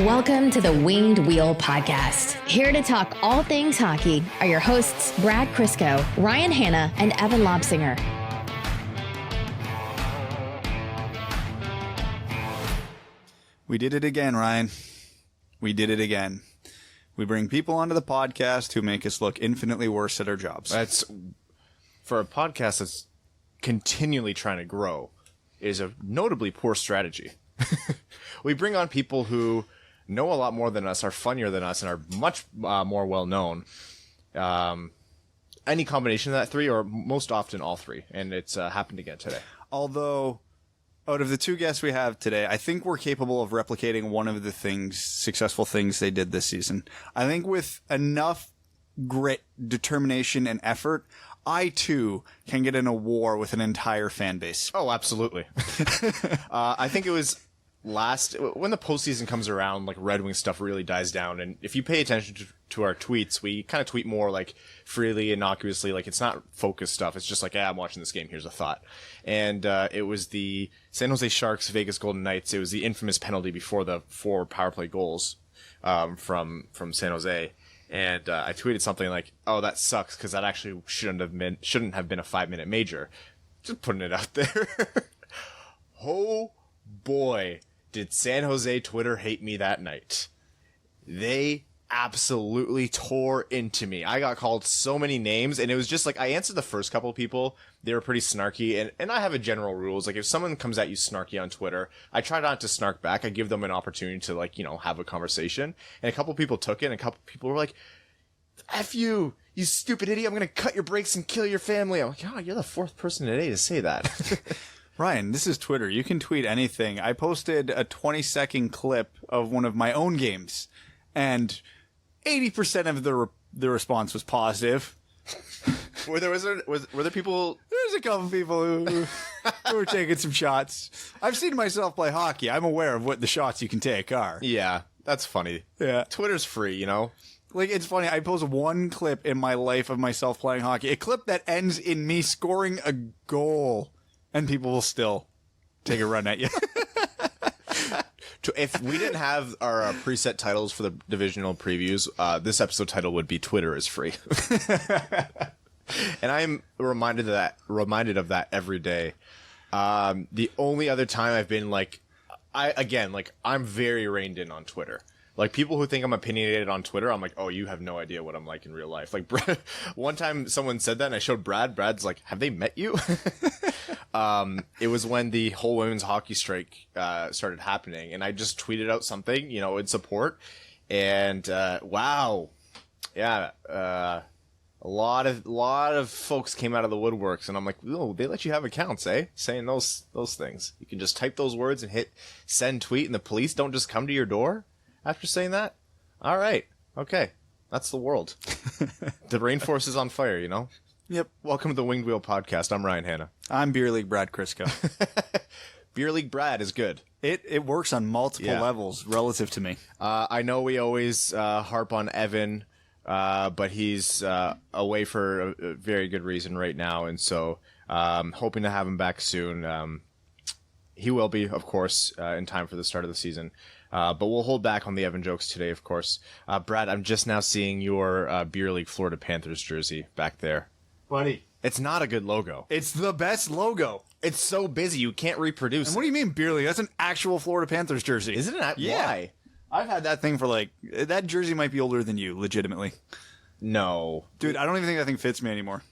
Welcome to the Winged Wheel Podcast. Here to talk all things hockey are your hosts, Brad Crisco, Ryan Hanna, and Evan Lobsinger. We did it again, Ryan. We did it again. We bring people onto the podcast who make us look infinitely worse at our jobs. That's, for a podcast that's continually trying to grow, is a notably poor strategy. We bring on people who know a lot more than us, are funnier than us, and are much more well-known. Any combination of that three, or most often all three, and it's happened again today. Although, out of the two guests we have today, I think we're capable of replicating one of the successful things they did this season. I think with enough grit, determination, and effort, I, too, can get in a war with an entire fan base. Oh, absolutely. I think it was when the postseason comes around, like, Red Wings stuff really dies down. And if you pay attention to our tweets, we kind of tweet more, like, freely, innocuously. Like, it's not focused stuff. It's just like, I'm watching this game. Here's a thought. And it was the San Jose Sharks, Vegas Golden Knights. It was the infamous penalty before the 4 power play goals from San Jose. And I tweeted something like, "Oh, that sucks because that actually shouldn't have been a 5-minute major." Just putting it out there. Oh boy, did San Jose Twitter hate me that night. They absolutely tore into me. I got called so many names, and it was just like, I answered the first couple of people. They were pretty snarky, and I have a general rules. Like, if someone comes at you snarky on Twitter, I try not to snark back. I give them an opportunity to, like, have a conversation. And a couple of people took it, and a couple of people were like, "F you, you stupid idiot. I'm going to cut your brakes and kill your family." I'm like, "Oh, you're the 4th person today to say that." Ryan, this is Twitter. You can tweet anything. I posted a 20-second clip of one of my own games, and 80% of the response was positive. Were there people? There's a couple people who were taking some shots. I've seen myself play hockey. I'm aware of what the shots you can take are. Yeah, that's funny. Yeah. Twitter's free, Like, it's funny. I post one clip in my life of myself playing hockey. A clip that ends in me scoring a goal, and people will still take a run at you. If we didn't have our preset titles for the divisional previews, this episode title would be "Twitter is free." And I'm reminded of that every day. The only other time I've been I'm very reined in on Twitter. Like, people who think I'm opinionated on Twitter, I'm like, "Oh, you have no idea what I'm like in real life." Like, one time someone said that, and I showed Brad. Brad's like, "Have they met you?" It was when the whole women's hockey strike started happening, and I just tweeted out something, in support. And wow, yeah, a lot of folks came out of the woodworks, and I'm like, "Oh, they let you have accounts, eh? Saying those things. You can just type those words and hit send tweet, and the police don't just come to your door after saying that? All right, okay, that's the world. The rainforest is on fire, Yep. Welcome to the Winged Wheel Podcast. I'm Ryan Hanna. I'm Beer League Brad Crisco. Beer League Brad is good. It works on multiple levels relative to me. I know we always harp on Evan, but he's away for a very good reason right now, and so hoping to have him back soon. He will be, of course, in time for the start of the season. But we'll hold back on the Evan jokes today, of course. Brad, I'm just now seeing your Beer League Florida Panthers jersey back there. Buddy. It's not a good logo. It's the best logo. It's so busy, you can't reproduce And what do you mean, Beer League? That's an actual Florida Panthers jersey. Isn't it? Yeah. Why? I've had that thing for, that jersey might be older than you, legitimately. No. Dude, I don't even think that thing fits me anymore.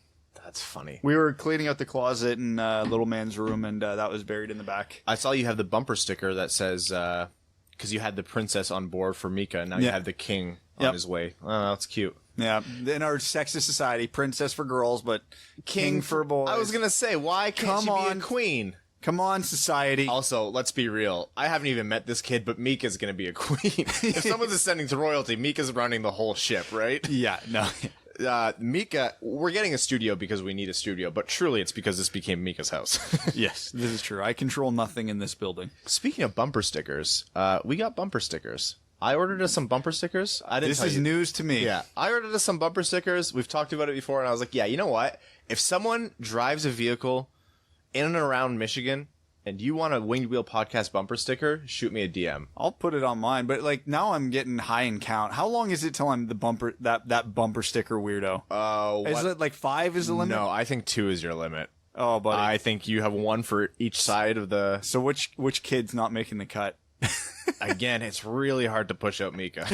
That's funny. We were cleaning out the closet in little man's room, and that was buried in the back. I saw you have the bumper sticker that says, because you had the princess on board for Mika, and now you have the king on his way. Oh, that's cute. Yeah, in our sexist society, princess for girls, but king for boys. I was going to say, why can't she be a queen? Come on, society. Also, let's be real. I haven't even met this kid, but Mika's going to be a queen. If someone's ascending to royalty, Mika's running the whole ship, right? Yeah, no. Mika, we're getting a studio because we need a studio, but truly it's because this became Mika's house. Yes, this is true. I control nothing in this building. Speaking of bumper stickers, we got bumper stickers. I ordered us some bumper stickers. This is news to me. Yeah, I ordered us some bumper stickers. We've talked about it before, and I was like, yeah, you know what? If someone drives a vehicle in and around Michigan and you want a Winged Wheel podcast bumper sticker, shoot me a DM. I'll put it on mine, but like now I'm getting high in count. How long is it till I'm the bumper that bumper sticker weirdo? Is it like 5 is the limit? No, I think 2 is your limit. Oh, buddy. I think you have 1 for each side of the... So which kid's not making the cut? Again, it's really hard to push out Mika.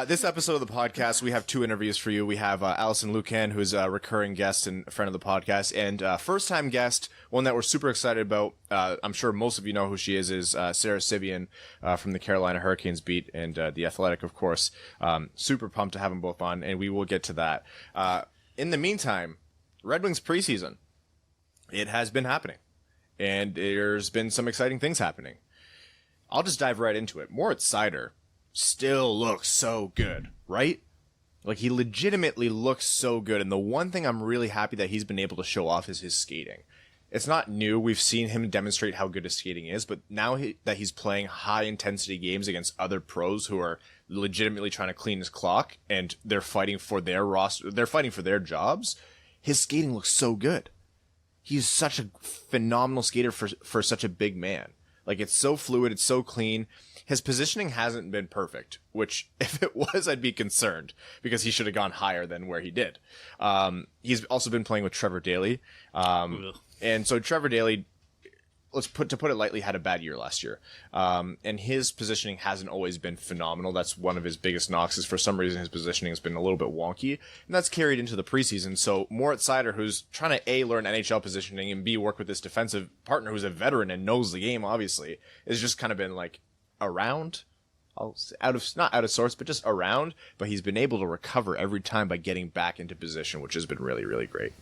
This episode of the podcast, we have 2 interviews for you. We have Alison Lukan, who's a recurring guest and a friend of the podcast, and first-time guest, one that we're super excited about. I'm sure most of you know who she is Sara Civian from the Carolina Hurricanes beat and The Athletic, of course. Super pumped to have them both on, and we will get to that. In the meantime, Red Wings preseason. It has been happening, and there's been some exciting things happening. I'll just dive right into it. Moritz Seider still looks so good, right? Like, he legitimately looks so good, and the one thing I'm really happy that he's been able to show off is his skating. It's not new. We've seen him demonstrate how good his skating is, but now that he's playing high-intensity games against other pros who are legitimately trying to clean his clock, and they're fighting for their roster, they're fighting for their jobs, his skating looks so good. He's such a phenomenal skater for such a big man. Like, it's so fluid, it's so clean. His positioning hasn't been perfect, which, if it was, I'd be concerned, because he should have gone higher than where he did. He's also been playing with Trevor Daley. And so Trevor Daley, to put it lightly, had a bad year last year. And his positioning hasn't always been phenomenal. That's one of his biggest knocks, is for some reason his positioning has been a little bit wonky. And that's carried into the preseason. So Moritz Seider, who's trying to A, learn NHL positioning, and B, work with this defensive partner who's a veteran and knows the game, obviously, has just kind of been like around. Not out of sorts, but just around. But he's been able to recover every time by getting back into position, which has been really, really great.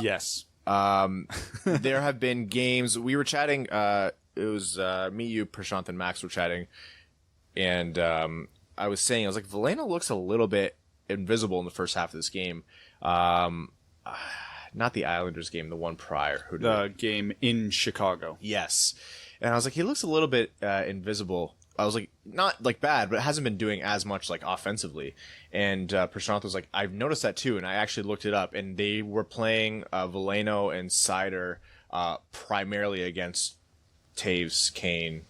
Yes. There have been games. We were chatting. It was me, you, Prashant, and Max were chatting, and I was like, Veleno looks a little bit invisible in the first half of this game. Not the Islanders game, the one prior. The game in Chicago. Yes, and I was like, he looks a little bit invisible. I was like, not like bad, but hasn't been doing as much like offensively. And Prashant was like, I've noticed that too. And I actually looked it up, and they were playing Veleno and Seider primarily against Taves, Kane,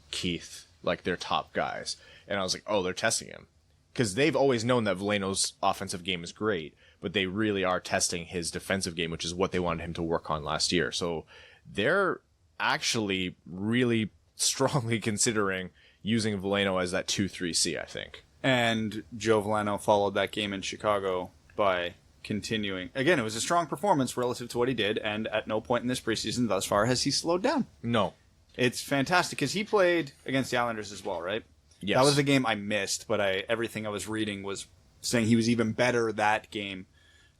Keith, like their top guys. And I was like, oh, they're testing him. Because they've always known that Veleno's offensive game is great, but they really are testing his defensive game, which is what they wanted him to work on last year. So they're actually really strongly considering using Veleno as that 2-3C, I think. And Joe Veleno followed that game in Chicago by continuing. Again, it was a strong performance relative to what he did, and at no point in this preseason thus far has he slowed down. No. It's fantastic, because he played against the Islanders as well, right? Yes. That was the game I missed, but everything I was reading was saying he was even better that game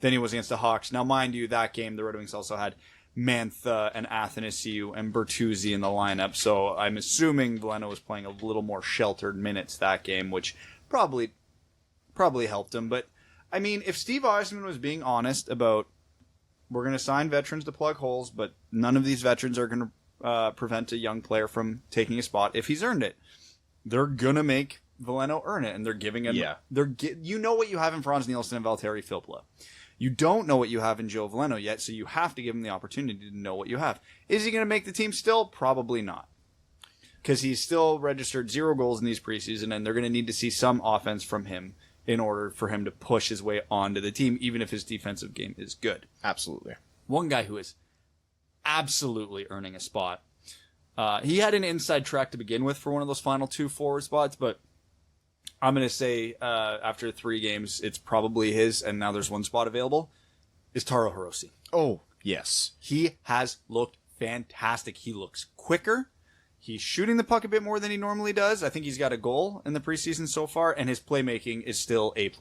than he was against the Hawks. Now, mind you, that game, the Red Wings also had Mantha and Athanasiou and Bertuzzi in the lineup, so I'm assuming Veleno was playing a little more sheltered minutes that game, which probably helped him. But I mean, if Steve Eisman was being honest about, we're going to sign veterans to plug holes, but none of these veterans are going to prevent a young player from taking a spot if he's earned it, they're going to make Veleno earn it, and they're giving him. Yeah. You know what you have in Franz Nielsen and Valtteri Filppula. You don't know what you have in Joe Veleno yet, so you have to give him the opportunity to know what you have. Is he going to make the team still? Probably not. Because he's still registered 0 goals in these preseason, and they're going to need to see some offense from him in order for him to push his way onto the team, even if his defensive game is good. Absolutely. One guy who is absolutely earning a spot. He had an inside track to begin with for one of those final 2 forward spots, but I'm going to say after 3 games, it's probably his, and now there's 1 spot available, is Taro Hirose. Oh, yes. He has looked fantastic. He looks quicker. He's shooting the puck a bit more than he normally does. I think he's got a goal in the preseason so far, and his playmaking is still A+.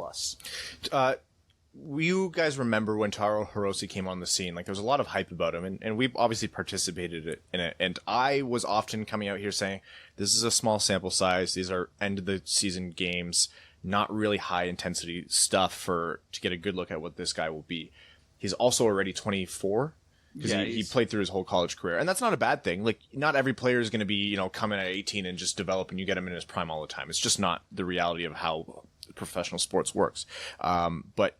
You guys remember when Taro Hirose came on the scene? Like, there was a lot of hype about him, and we obviously participated in it. And I was often coming out here saying, this is a small sample size. These are end-of-the-season games, not really high-intensity stuff to get a good look at what this guy will be. He's also already 24, because he played through his whole college career. And that's not a bad thing. Like, not every player is going to be, coming at 18 and just develop, and you get him in his prime all the time. It's just not the reality of how professional sports works. But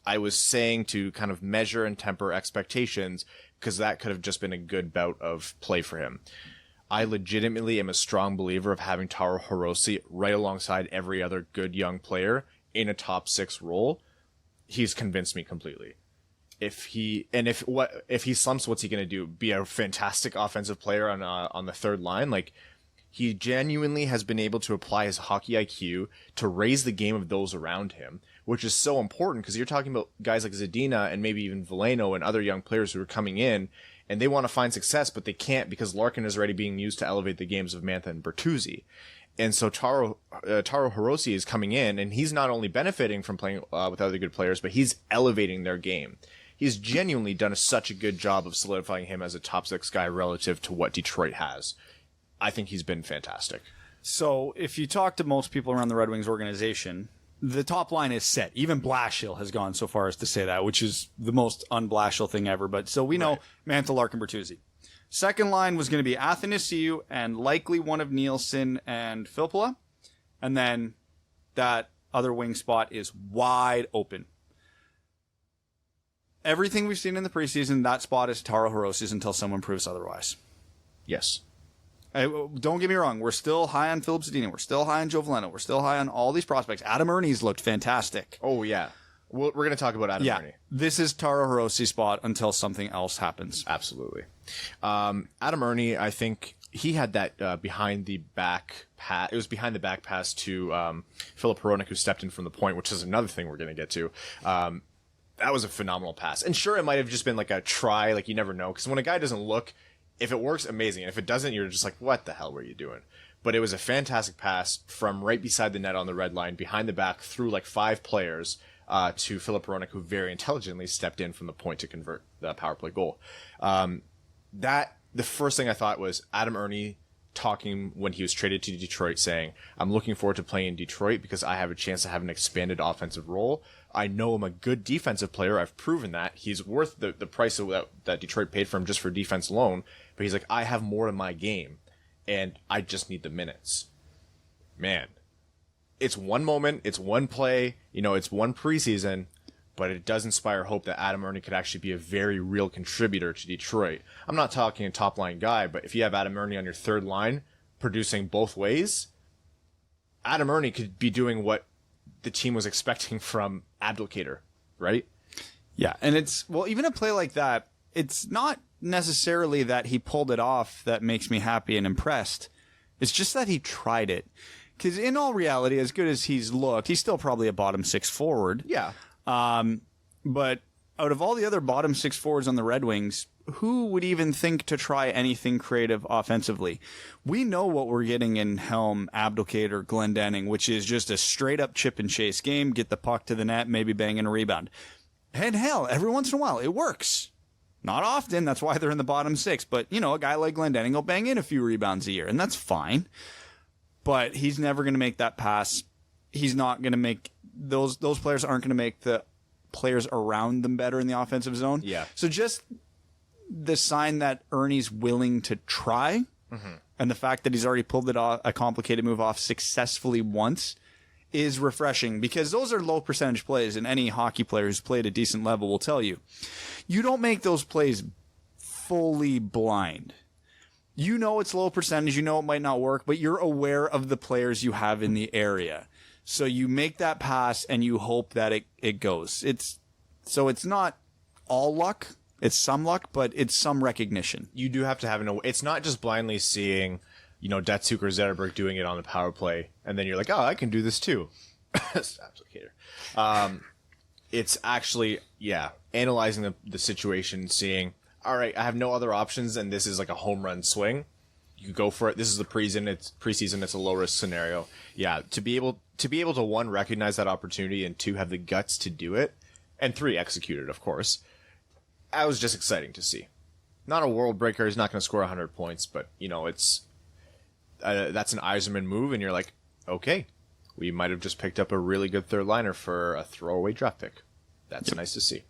I was saying to kind of measure and temper expectations because that could have just been a good bout of play for him. I legitimately am a strong believer of having Taro Hirose right alongside every other good young player in a top 6 role. He's convinced me completely. If he slumps, what's he going to do? Be a fantastic offensive player on the third line? Like, he genuinely has been able to apply his hockey IQ to raise the game of those around him, which is so important because you're talking about guys like Zadina and maybe even Veleno and other young players who are coming in and they want to find success, but they can't because Larkin is already being used to elevate the games of Mantha and Bertuzzi. And so Taro Hirose is coming in, and he's not only benefiting from playing with other good players, but he's elevating their game. He's genuinely done such a good job of solidifying him as a top 6 guy relative to what Detroit has. I think he's been fantastic. So if you talk to most people around the Red Wings organization, the top line is set. Even Blashill has gone so far as to say that, which is the most un-Blashill thing ever. But so we know Mantha, Larkin, Bertuzzi. Second line was going to be Athanasiou and likely one of Nielsen and Filppula. And then that other wing spot is wide open. Everything we've seen in the preseason, that spot is Taro Hirose's until someone proves otherwise. Yes. Don't get me wrong. We're still high on Philip Zadina. We're still high on Joe Veleno. We're still high on all these prospects. Adam Ernie's looked fantastic. Oh, yeah. We're going to talk about Adam Ernie. This is Taro Hirose's spot until something else happens. Absolutely. Adam Ernie, I think he had that behind the back pass. It was behind the back pass to Filip Hronek, who stepped in from the point, which is another thing we're going to get to. That was a phenomenal pass. And sure, it might have just been like a try, like you never know. Because when a guy doesn't look, if it works, amazing. And if it doesn't, you're just like, what the hell were you doing? But it was a fantastic pass from right beside the net on the red line, behind the back, through like 5 players to Filip Hronek, who very intelligently stepped in from the point to convert the power play goal. The first thing I thought was Adam Ernie talking when he was traded to Detroit, saying, I'm looking forward to playing in Detroit because I have a chance to have an expanded offensive role. I know I'm a good defensive player. I've proven that. He's worth the price of that Detroit paid for him just for defense alone. But he's like, I have more in my game, and I just need the minutes. Man, it's one moment, it's one play, it's one preseason, but it does inspire hope that Adam Ernie could actually be a very real contributor to Detroit. I'm not talking a top-line guy, but if you have Adam Ernie on your third line, producing both ways, Adam Ernie could be doing what the team was expecting from Abdelkader, right? Yeah, and even a play like that, it's not necessarily that he pulled it off that makes me happy and impressed. It's just that he tried it. Because in all reality, as good as he's looked, he's still probably a bottom 6 forward. Yeah. But out of all the other bottom 6 forwards on the Red Wings, who would even think to try anything creative offensively? We know what we're getting in Helm, Abdelkader, Glendening, which is just a straight up chip and chase game, get the puck to the net, maybe bang in a rebound. And hell, every once in a while, it works. Not often, that's why they're in the bottom 6, but a guy like Glendening will bang in a few rebounds a year, and that's fine. But he's never going to make that pass. He's not going to make those players aren't going to make the players around them better in the offensive zone. Yeah. So just the sign that Ernie's willing to try, and the fact that he's already pulled a complicated move off successfully once is refreshing, because those are low percentage plays, and any hockey player who's played a decent level will tell you. You don't make those plays fully blind. It's low percentage, it might not work, but you're aware of the players you have in the area. So you make that pass and you hope that it goes. It's not all luck. It's some luck, but it's some recognition. You do have to have it's not just blindly seeing, Datsuk or Zetterberg doing it on the power play, and then you're like, oh, I can do this too. Applicator. It's actually, analyzing the situation, seeing, all right, I have no other options, and this is like a home run swing. You go for it. This is the preseason. It's a low risk scenario. Yeah, to be able to 1, recognize that opportunity, and 2, have the guts to do it, and 3, execute it, of course. That was just exciting to see. Not a world breaker. He's not going to score 100 points, but it's that's an Yzerman move, and you're like, okay, we might have just picked up a really good third liner for a throwaway draft pick. That's nice to see.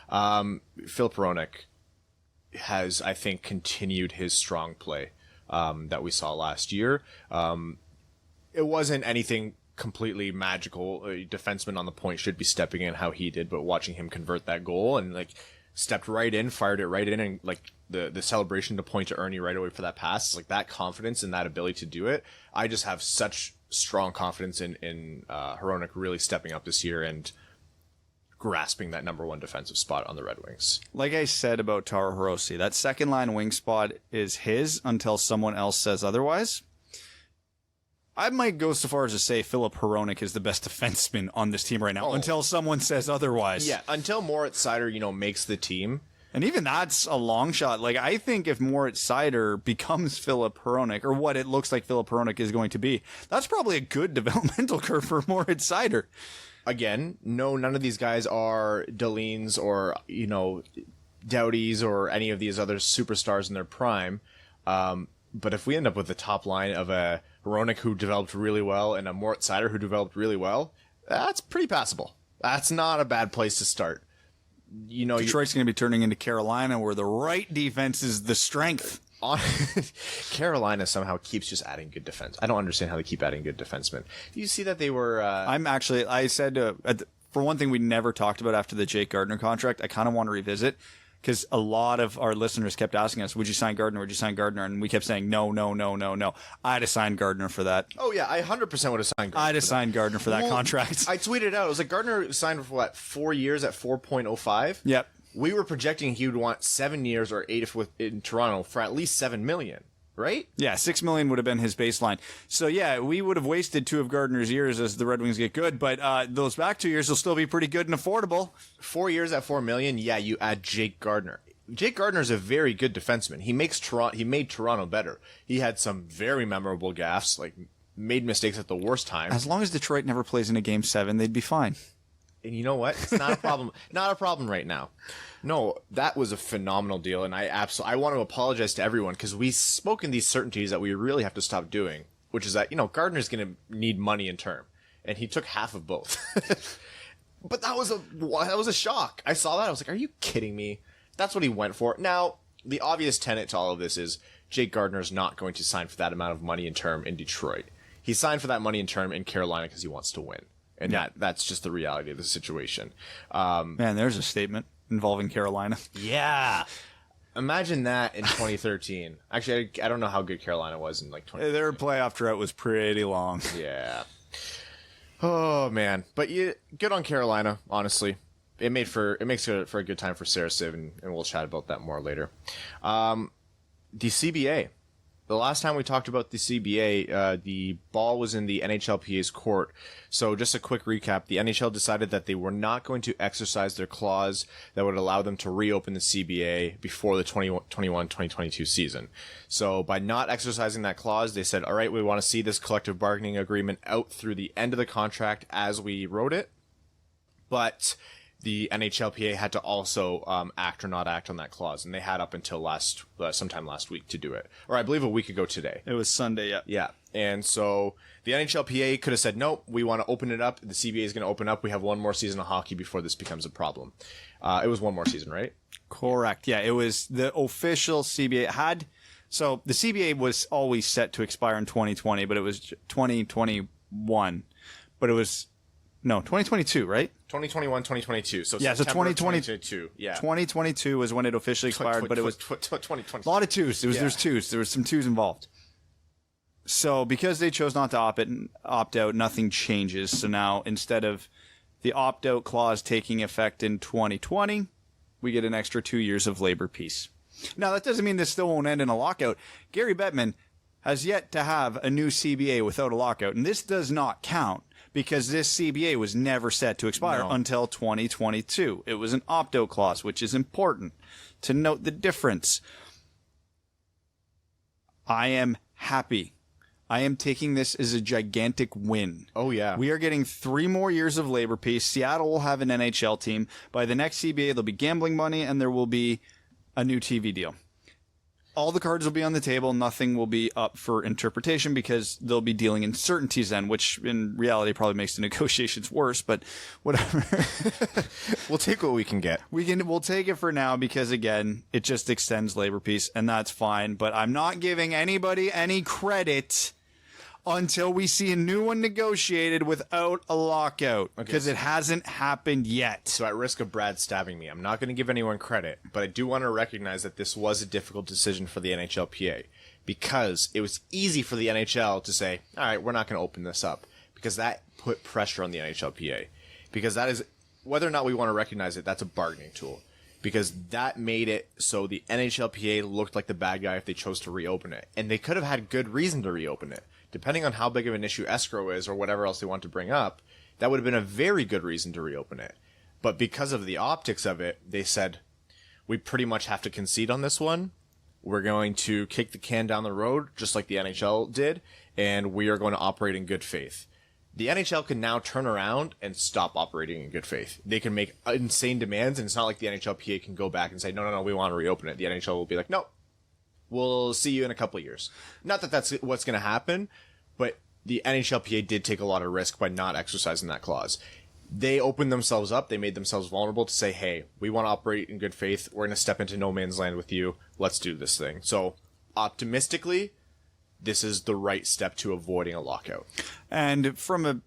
Filip Hronek has, I think, continued his strong play that we saw last year. It wasn't anything completely magical. A defenseman on the point should be stepping in how he did, but watching him convert that goal and stepped right in, fired it right in, and like the celebration to point to Ernie right away for that pass. It's like that confidence and that ability to do it. I just have such strong confidence in Hronek really stepping up this year and grasping that number one defensive spot on the Red Wings. Like I said about Taro Hirose, that second line wing spot is his until someone else says otherwise. I might go so far as to say Philip Hronek is the best defenseman on this team right now until someone says otherwise. Yeah, until Moritz Seider, makes the team. And even that's a long shot. Like, I think if Moritz Seider becomes Philip Hronek, or what it looks like Philip Hronek is going to be, that's probably a good developmental curve for Moritz Seider. Again, no, none of these guys are Delines or, Doughties or any of these other superstars in their prime. But if we end up with the top line of a Hronek who developed really well and a Moritz Seider who developed really well, that's pretty passable. That's not a bad place to start. Detroit's going to be turning into Carolina, where the right defense is the strength. Carolina somehow keeps just adding good defense. I don't understand how they keep adding good defensemen. Do you see that they were... I said, for one thing we never talked about after the Jake Gardiner contract, I kind of want to revisit, because a lot of our listeners kept asking us, would you sign Gardiner? Would you sign Gardiner? And we kept saying, no. I'd have signed Gardiner for that. Oh, yeah, I 100% would have signed Gardiner. I'd have signed Gardiner for that contract. I tweeted out, it was like Gardiner signed for, 4 years at 4.05? Yep. We were projecting he would want 7 years or 8 in Toronto for at least $7 million. Right? Yeah, $6 million would have been his baseline. So yeah, we would have wasted 2 of Gardner's years as the Red Wings get good, but those back 2 years will still be pretty good and affordable. 4 years at $4 million, yeah, you add Jake Gardiner. Jake Gardiner is a very good defenseman. He made Toronto better. He had some very memorable gaffes, like made mistakes at the worst time. As long as Detroit never plays in a Game 7, they'd be fine. And you know what? It's not a problem. Not a problem right now. No, that was a phenomenal deal, and I want to apologize to everyone because we spoke in these certainties that we really have to stop doing, which is that Gardner's going to need money in term, and he took half of both. But that was a shock. I saw that. I was like, "Are you kidding me?" That's what he went for. Now, the obvious tenet to all of this is Jake Gardiner is not going to sign for that amount of money in term in Detroit. He signed for that money in term in Carolina because he wants to win. And that's just the reality of the situation. Man, there's a statement involving Carolina. Yeah. Imagine that in 2013. Actually, I don't know how good Carolina was in 2013. Their playoff drought was pretty long. Yeah. Oh, man. But good on Carolina, honestly. It makes for a good time for Sara Civian, and we'll chat about that more later. The CBA. The last time we talked about the CBA, the ball was in the NHLPA's court. So just a quick recap. The NHL decided that they were not going to exercise their clause that would allow them to reopen the CBA before the 2021-2022 season. So by not exercising that clause, they said, all right, we want to see this collective bargaining agreement out through the end of the contract as we wrote it. But the NHLPA had to also act or not act on that clause, and they had up until sometime last week to do it, or I believe a week ago today. It was Sunday, yeah. Yeah, and so the NHLPA could have said, nope, we want to open it up. The CBA is going to open up. We have one more season of hockey before this becomes a problem. It was one more season, right? Correct. Yeah, it was the official CBA so the CBA was always set to expire in 2020, but it was 2021, but it was 2022, right? 2021, 2022. So yeah, September so 2022. Yeah. 2022 was when it officially expired, but it was 2020. A lot of twos. There's twos. There was some twos involved. So because they chose not to opt out, nothing changes. So now instead of the opt-out clause taking effect in 2020, we get an extra 2 years of labor peace. Now, that doesn't mean this still won't end in a lockout. Gary Bettman has yet to have a new CBA without a lockout, and this does not count because this CBA was never set to expire until 2022. It was an opt-out clause, which is important to note the difference. I am happy. I am taking this as a gigantic win. Oh, yeah. We are getting 3 more years of labor peace. Seattle will have an NHL team. By the next CBA, there'll be gambling money, and there will be a new TV deal. All the cards will be on the table. Nothing will be up for interpretation because they'll be dealing in certainties then, which in reality probably makes the negotiations worse, but whatever. We'll take what we can get. We'll take it for now because, again, it just extends labor peace, and that's fine. But I'm not giving anybody any credit until we see a new one negotiated without a lockout, because it hasn't happened yet. So at risk of Brad stabbing me, I'm not going to give anyone credit, but I do want to recognize that this was a difficult decision for the NHLPA, because it was easy for the NHL to say, all right, we're not going to open this up, because that put pressure on the NHLPA, because that is, whether or not we want to recognize it, that's a bargaining tool, because that made it so the NHLPA looked like the bad guy if they chose to reopen it, and they could have had good reason to reopen it. Depending on how big of an issue escrow is or whatever else they want to bring up, that would have been a very good reason to reopen it. But because of the optics of it, they said, we pretty much have to concede on this one. We're going to kick the can down the road, just like the NHL did, and we are going to operate in good faith. The NHL can now turn around and stop operating in good faith. They can make insane demands, and it's not like the NHLPA can go back and say, no, we want to reopen it. The NHL will be like, no. We'll see you in a couple of years. Not that that's what's going to happen, but the NHLPA did take a lot of risk by not exercising that clause. They opened themselves up. They made themselves vulnerable to say, hey, we want to operate in good faith. We're going to step into no man's land with you. Let's do this thing. So optimistically, this is the right step to avoiding a lockout. And from a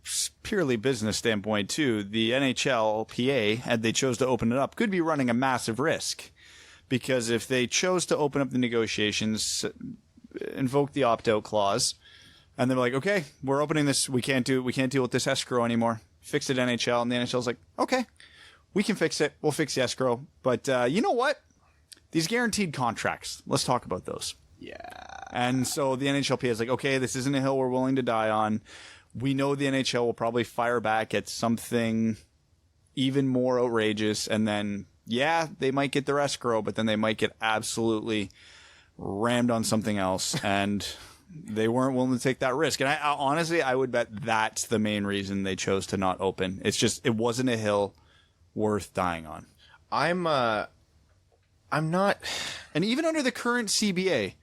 purely business standpoint, too, the NHLPA, had they chose to open it up, could be running a massive risk. Because if they chose to open up the negotiations, invoke the opt-out clause, and they're like, okay, we're opening this, we can't deal with this escrow anymore. Fix it, NHL. And the NHL's like, okay, we can fix it. We'll fix the escrow. But you know what? These guaranteed contracts, let's talk about those. Yeah. And so the NHLPA is like, okay, this isn't a hill we're willing to die on. We know the NHL will probably fire back at something even more outrageous, and then yeah, they might get their escrow, but then they might get absolutely rammed on something else, and they weren't willing to take that risk. And I honestly, I would bet that's the main reason they chose to not open. It's just, it wasn't a hill worth dying on. I'm not. And even under the current CBA,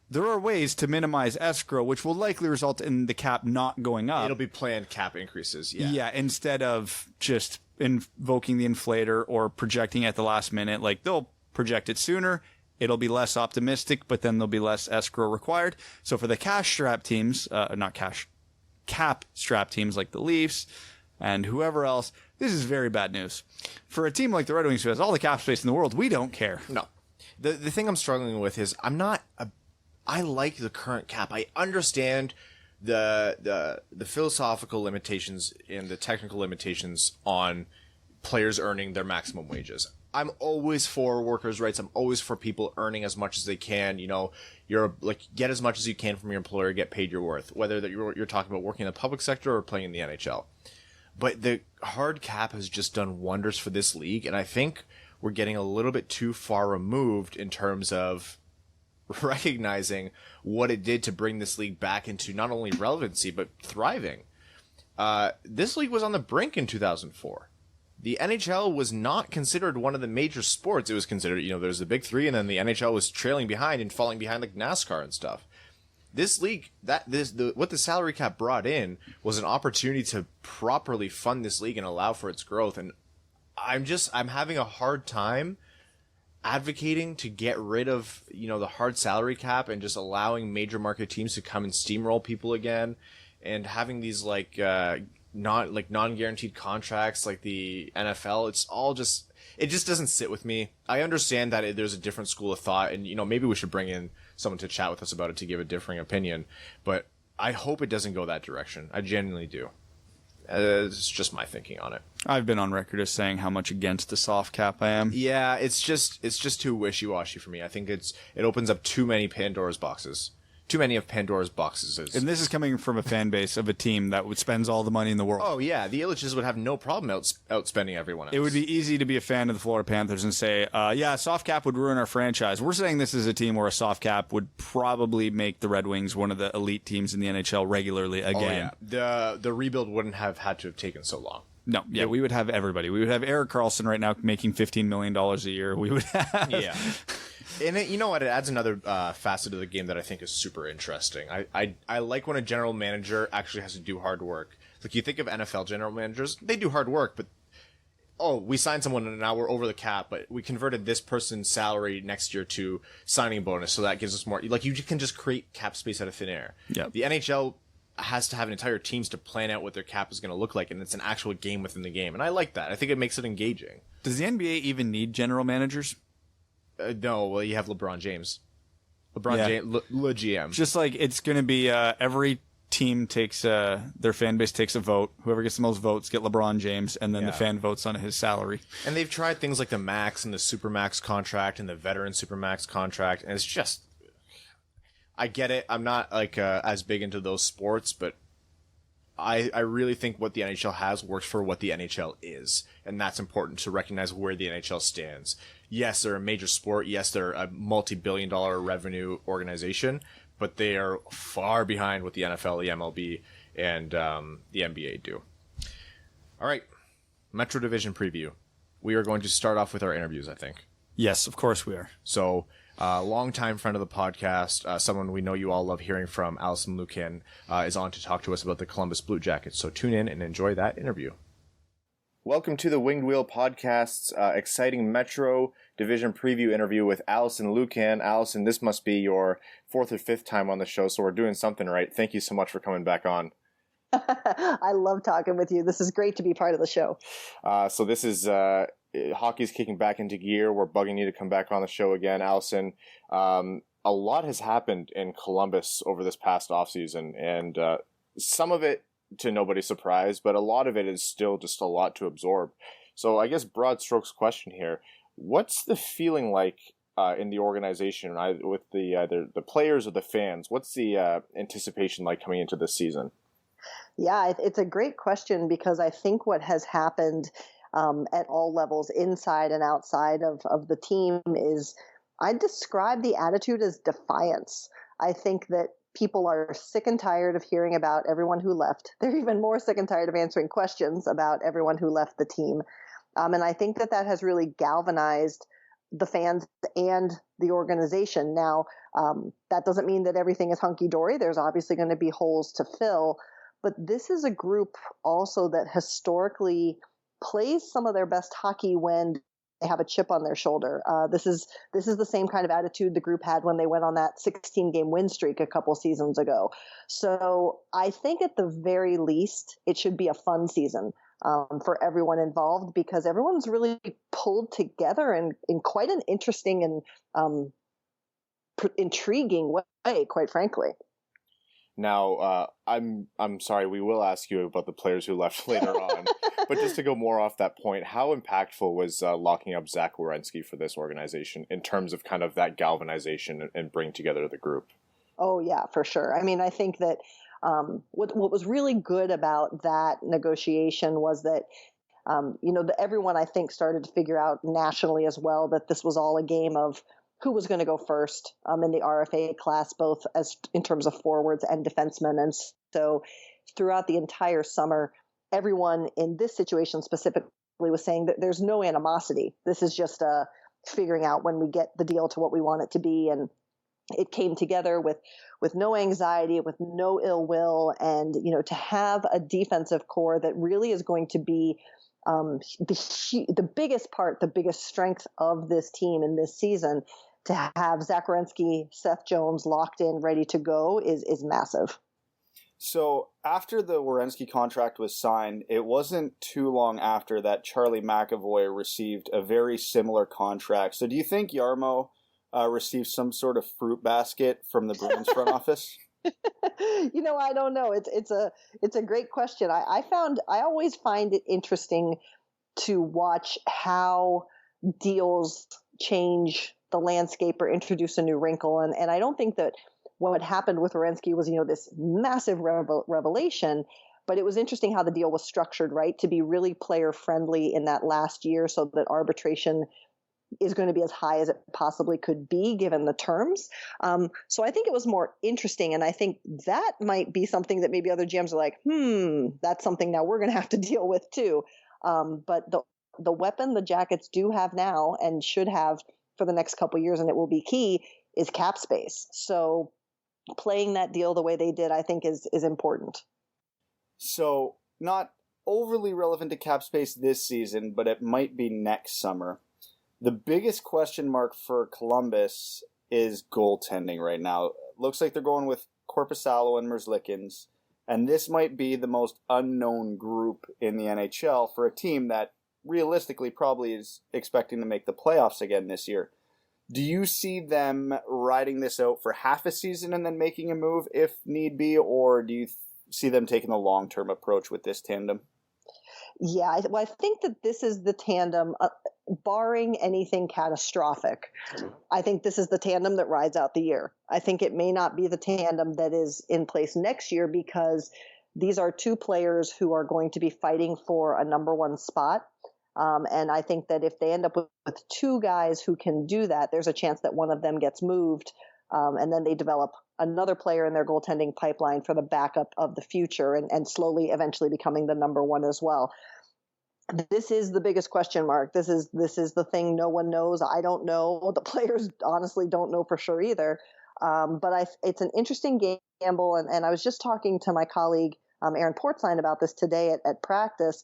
there are ways to minimize escrow, which will likely result in the cap not going up. It'll be planned cap increases. Yeah. Yeah, instead of just invoking the inflator or projecting at the last minute. Like, they'll project it sooner. It'll be less optimistic, but then there'll be less escrow required. So for the cap-strapped teams like the Leafs and whoever else, this is very bad news. For a team like the Red Wings, who has all the cap space in the world, we don't care. No. The thing I'm struggling with is I like the current cap. I understand the philosophical limitations and the technical limitations on players earning their maximum wages. I'm always for workers' rights. I'm always for people earning as much as they can. You know, get as much as you can from your employer, get paid your worth. Whether that you're talking about working in the public sector or playing in the NHL. But the hard cap has just done wonders for this league, and I think we're getting a little bit too far removed in terms of recognizing what it did to bring this league back into not only relevancy but thriving. This league was on the brink in 2004. The NHL was not considered one of the major sports. It was considered, there's the big three, and then the NHL was trailing behind and falling behind like NASCAR and stuff. This league, what the salary cap brought in was an opportunity to properly fund this league and allow for its growth. And I'm having a hard time advocating to get rid of, the hard salary cap and just allowing major market teams to come and steamroll people again, and having these non-guaranteed contracts like the NFL. It just doesn't sit with me. I understand that there's a different school of thought, and maybe we should bring in someone to chat with us about it to give a differing opinion, but I hope it doesn't go that direction. I genuinely do. It's just my thinking on it. I've been on record as saying how much against the soft cap I am. Yeah, it's just too wishy-washy for me. I think it opens up too many Pandora's boxes. Too many of Pandora's boxes. And this is coming from a fan base of a team that spends all the money in the world. Oh, yeah. The Ilitches would have no problem outspending everyone else. It would be easy to be a fan of the Florida Panthers and say, yeah, a soft cap would ruin our franchise. We're saying this is a team where a soft cap would probably make the Red Wings one of the elite teams in the NHL regularly again. Oh, yeah. The rebuild wouldn't have had to have taken so long. No, yeah, we would have everybody. We would have Erik Karlsson right now making $15 million a year. We would have... Yeah. And you know what? It adds another facet of the game that I think is super interesting. I like when a general manager actually has to do hard work. Like, you think of NFL general managers, they do hard work, but we signed someone and now we're over the cap, but we converted this person's salary next year to signing bonus, so that gives us more. Like, you can just create cap space out of thin air. Yep. The NHL, has to have entire teams to plan out what their cap is going to look like, and it's an actual game within the game. And I like that. I think it makes it engaging. Does the NBA even need general managers? No, well, you have LeBron James. James, Le GM. Just like it's going to be every team takes their fan base takes a vote. Whoever gets the most votes get LeBron James, and then the fan votes on his salary. And they've tried things like the max and the supermax contract and the veteran supermax contract, and it's just, I get it. I'm not like as big into those sports, but I really think what the NHL has works for what the NHL is, and that's important to recognize where the NHL stands. Yes, they're a major sport. Yes, they're a multi-billion-dollar revenue organization, but they are far behind what the NFL, the MLB, and the NBA do. All right, Metro Division preview. We are going to start off with our interviews, I think. Yes, of course we are. So, longtime friend of the podcast, someone we know you all love hearing from, Alison Lukan, is on to talk to us about the Columbus Blue Jackets. So tune in and enjoy that interview. Welcome to the Winged Wheel Podcast's exciting Metro Division preview interview with Alison Lukan. Alison, this must be your 4th or 5th time on the show, so we're doing something right. Thank you so much for coming back on. I love talking with you. This is great to be part of the show. So this is hockey's kicking back into gear. We're bugging you to come back on the show again, Alison. A lot has happened in Columbus over this past offseason, and some of it to nobody's surprise, but a lot of it is still just a lot to absorb. So I guess broad strokes question here. What's the feeling like in the organization with the players or the fans? What's the anticipation like coming into this season? Yeah, it's a great question because I think what has happened at all levels, inside and outside of the team, is I'd describe the attitude as defiance. I think that people are sick and tired of hearing about everyone who left. They're even more sick and tired of answering questions about everyone who left the team. And I think that has really galvanized the fans and the organization. Now, that doesn't mean that everything is hunky-dory. There's obviously going to be holes to fill. But this is a group also that historically plays some of their best hockey when they have a chip on their shoulder. This is the same kind of attitude the group had when they went on that 16-game win streak a couple seasons ago. So I think at the very least, it should be a fun season for everyone involved because everyone's really pulled together in quite an interesting and intriguing way, quite frankly. Now, I'm sorry, we will ask you about the players who left later on, but just to go more off that point, how impactful was locking up Zach Werenski for this organization in terms of kind of that galvanization and bring together the group? Oh, yeah, for sure. I mean, I think that what was really good about that negotiation was that, everyone, I think, started to figure out nationally as well that this was all a game of who was going to go first in the RFA class, both as in terms of forwards and defensemen. And so throughout the entire summer, everyone in this situation specifically was saying that there's no animosity. This is just figuring out when we get the deal to what we want it to be. And it came together with no anxiety, with no ill will, and, to have a defensive core that really is going to be the biggest part, the biggest strength of this team in this season. To have Zach Werenski, Seth Jones locked in, ready to go is massive. So after the Werenski contract was signed, it wasn't too long after that Charlie McAvoy received a very similar contract. So do you think Jarmo received some sort of fruit basket from the Bruins front office? I don't know. It's a great question. I always find it interesting to watch how deals change the landscape or introduce a new wrinkle. And I don't think that what happened with Werenski was, this massive revelation, but it was interesting how the deal was structured, right? To be really player friendly in that last year so that arbitration is going to be as high as it possibly could be given the terms. So I think it was more interesting. And I think that might be something that maybe other GMs are like, that's something now we're going to have to deal with too. But the weapon the Jackets do have now and should have for the next couple of years, and it will be key, is cap space. So playing that deal the way they did, I think is important. So not overly relevant to cap space this season, but it might be next summer. The biggest question mark for Columbus is goaltending right now. Looks like they're going with Korpisalo and Merzlikins. And this might be the most unknown group in the NHL for a team that realistically probably is expecting to make the playoffs again this year. Do you see them riding this out for half a season and then making a move if need be, or do you see them taking a long-term approach with this tandem? Yeah, I think that this is the tandem, barring anything catastrophic. I think this is the tandem that rides out the year. I think it may not be the tandem that is in place next year because these are two players who are going to be fighting for a number one spot. And I think that if they end up with two guys who can do that, there's a chance that one of them gets moved, and then they develop another player in their goaltending pipeline for the backup of the future and slowly eventually becoming the number one as well. This is the biggest question mark. This is the thing no one knows. I don't know. The players honestly don't know for sure either. But it's an interesting gamble. And I was just talking to my colleague, Aaron Portzline, about this today at practice.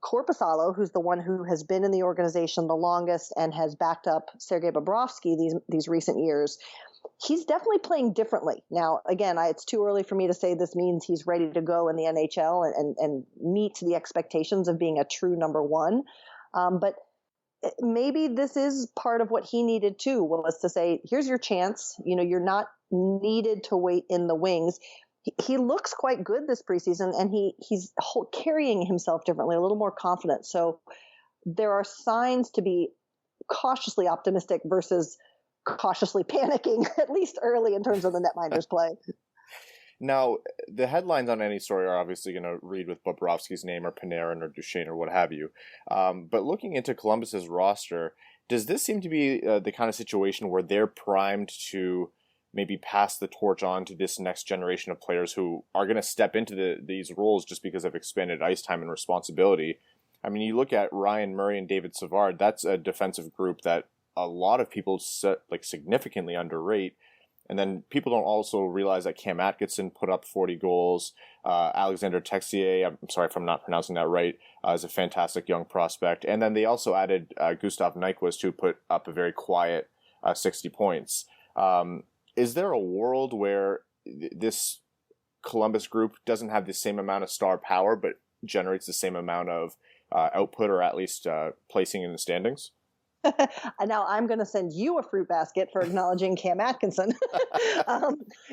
Korpisalo, who's the one who has been in the organization the longest and has backed up Sergei Bobrovsky these recent years, he's definitely playing differently. Now, again, it's too early for me to say this means he's ready to go in the NHL and meet the expectations of being a true number one. But maybe this is part of what he needed too, was to say, here's your chance. You're not needed to wait in the wings. He looks quite good this preseason, and he's carrying himself differently, a little more confident. So there are signs to be cautiously optimistic versus cautiously panicking, at least early in terms of the netminders play. Now, the headlines on any story are obviously going to read with Bobrovsky's name or Panarin or Duchesne or what have you. But looking into Columbus's roster, does this seem to be the kind of situation where they're primed to maybe pass the torch on to this next generation of players who are going to step into these roles just because of expanded ice time and responsibility? I mean, you look at Ryan Murray and David Savard, that's a defensive group that a lot of people significantly underrate. And then people don't also realize that Cam Atkinson put up 40 goals. Alexander Texier, I'm sorry if I'm not pronouncing that right, is a fantastic young prospect. And then they also added Gustav Nyquist, who put up a very quiet 60 points. Is there a world where this Columbus group doesn't have the same amount of star power, but generates the same amount of output, or at least placing in the standings? And now I'm going to send you a fruit basket for acknowledging Cam Atkinson,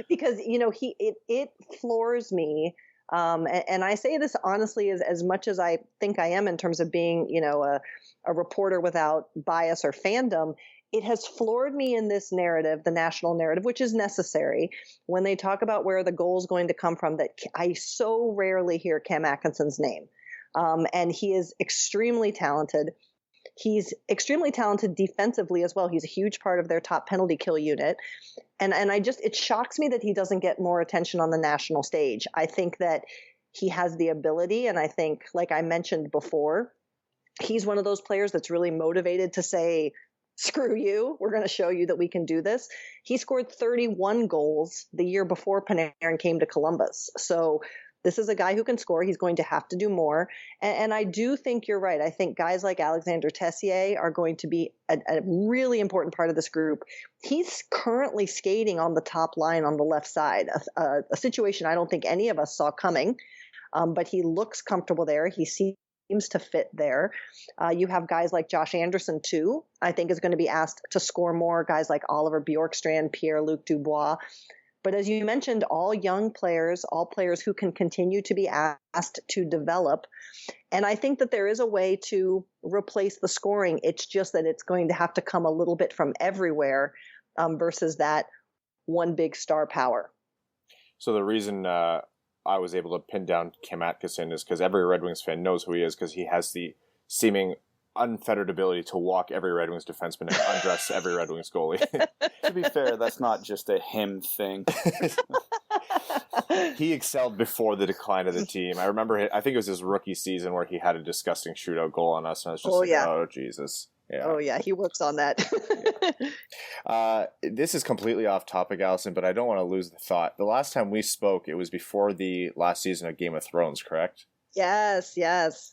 because it floors me. And I say this honestly, as much as I think I am in terms of being a reporter without bias or fandom. It has floored me in this narrative, the national narrative, which is necessary, when they talk about where the goal is going to come from, that I so rarely hear Cam Atkinson's name. And he is extremely talented. He's extremely talented defensively as well. He's a huge part of their top penalty kill unit. And it shocks me that he doesn't get more attention on the national stage. I think that he has the ability. And I think, like I mentioned before, he's one of those players that's really motivated to say, screw you, we're going to show you that we can do this. He scored 31 goals the year before Panarin came to Columbus. So this is a guy who can score. He's going to have to do more. And I do think you're right. I think guys like Alexander Texier are going to be a really important part of this group. He's currently skating on the top line on the left side, a situation I don't think any of us saw coming, but he looks comfortable there. He seems to fit there. You have guys like Josh Anderson, too, I think is going to be asked to score more. Guys like Oliver Bjorkstrand, Pierre-Luc Dubois. But as you mentioned, all young players, all players who can continue to be asked to develop. And I think that there is a way to replace the scoring. It's just that it's going to have to come a little bit from everywhere versus that one big star power. So the reason I was able to pin down Cam Atkinson is because every Red Wings fan knows who he is, because he has the seeming unfettered ability to walk every Red Wings defenseman and undress every Red Wings goalie. To be fair, that's not just a him thing. He excelled before the decline of the team. I remember, I think it was his rookie season where he had a disgusting shootout goal on us, and I was just oh, Jesus. Yeah. Oh, yeah, he works on that. This is completely off topic, Alison, but I don't want to lose the thought. The last time we spoke, it was before the last season of Game of Thrones, correct? Yes.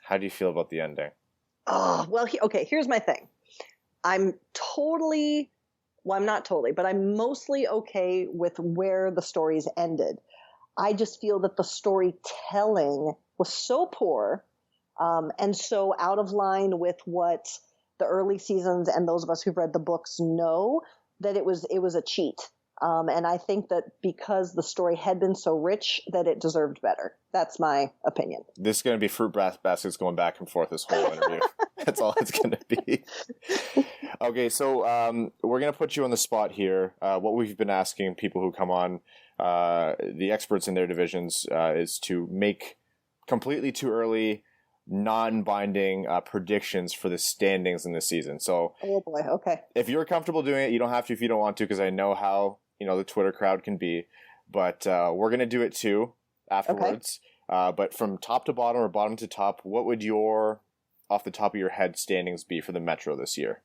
How do you feel about the ending? Oh, well, here's my thing. I'm not totally, but I'm mostly okay with where the stories ended. I just feel that the storytelling was so poor and so out of line with what the early seasons and those of us who've read the books know, that it was a cheat. And I think that because the story had been so rich, that it deserved better. That's my opinion. This is going to be fruit baskets going back and forth this whole interview. That's all it's going to be. Okay, so we're going to put you on the spot here. What we've been asking people who come on, the experts in their divisions, is to make completely too early, non-binding predictions for the standings in the season. So, oh boy, okay. If you're comfortable doing it, you don't have to if you don't want to, because I know how the Twitter crowd can be. But we're going to do it too afterwards. Okay. But from top to bottom or bottom to top, what would your, off the top of your head, standings be for the Metro this year?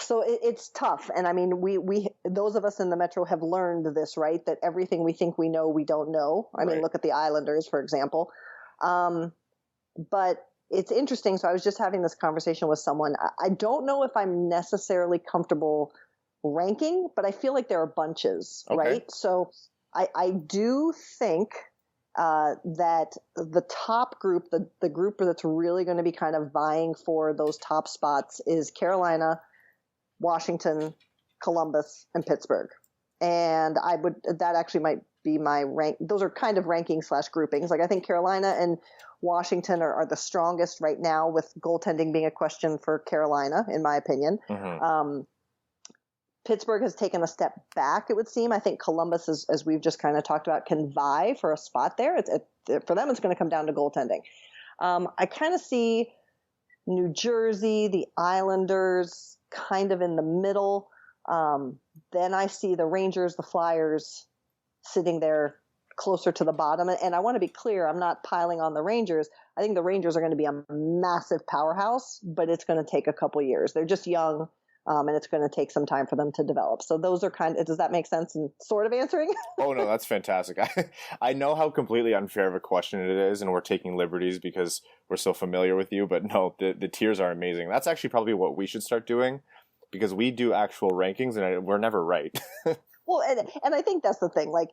So it's tough. And I mean, we those of us in the Metro have learned this, right? That everything we think we know, we don't know. I mean, look at the Islanders, for example. But it's interesting. So I was just having this conversation with someone. I don't know if I'm necessarily comfortable ranking, but I feel like there are bunches, right? So I do think that the top group, the group that's really going to be kind of vying for those top spots is Carolina, Washington, Columbus, and Pittsburgh. And that actually might be my rank. Those are kind of ranking / groupings. Like I think Carolina and Washington are the strongest right now, with goaltending being a question for Carolina, in my opinion. Mm-hmm. Pittsburgh has taken a step back, it would seem. I think Columbus, as we've just kind of talked about, can vie for a spot there. For them, it's going to come down to goaltending. I kind of see New Jersey, the Islanders, kind of in the middle. Then I see the Rangers, the Flyers sitting there closer to the bottom. And I want to be clear, I'm not piling on the Rangers. I think the Rangers are going to be a massive powerhouse, but it's going to take a couple years. They're just young, and it's going to take some time for them to develop. So those are does that make sense in sort of answering? Oh, no, that's fantastic. I know how completely unfair of a question it is, and we're taking liberties because we're so familiar with you. But no, the tiers are amazing. That's actually probably what we should start doing, because we do actual rankings and we're never right. Well, and I think that's the thing. Like,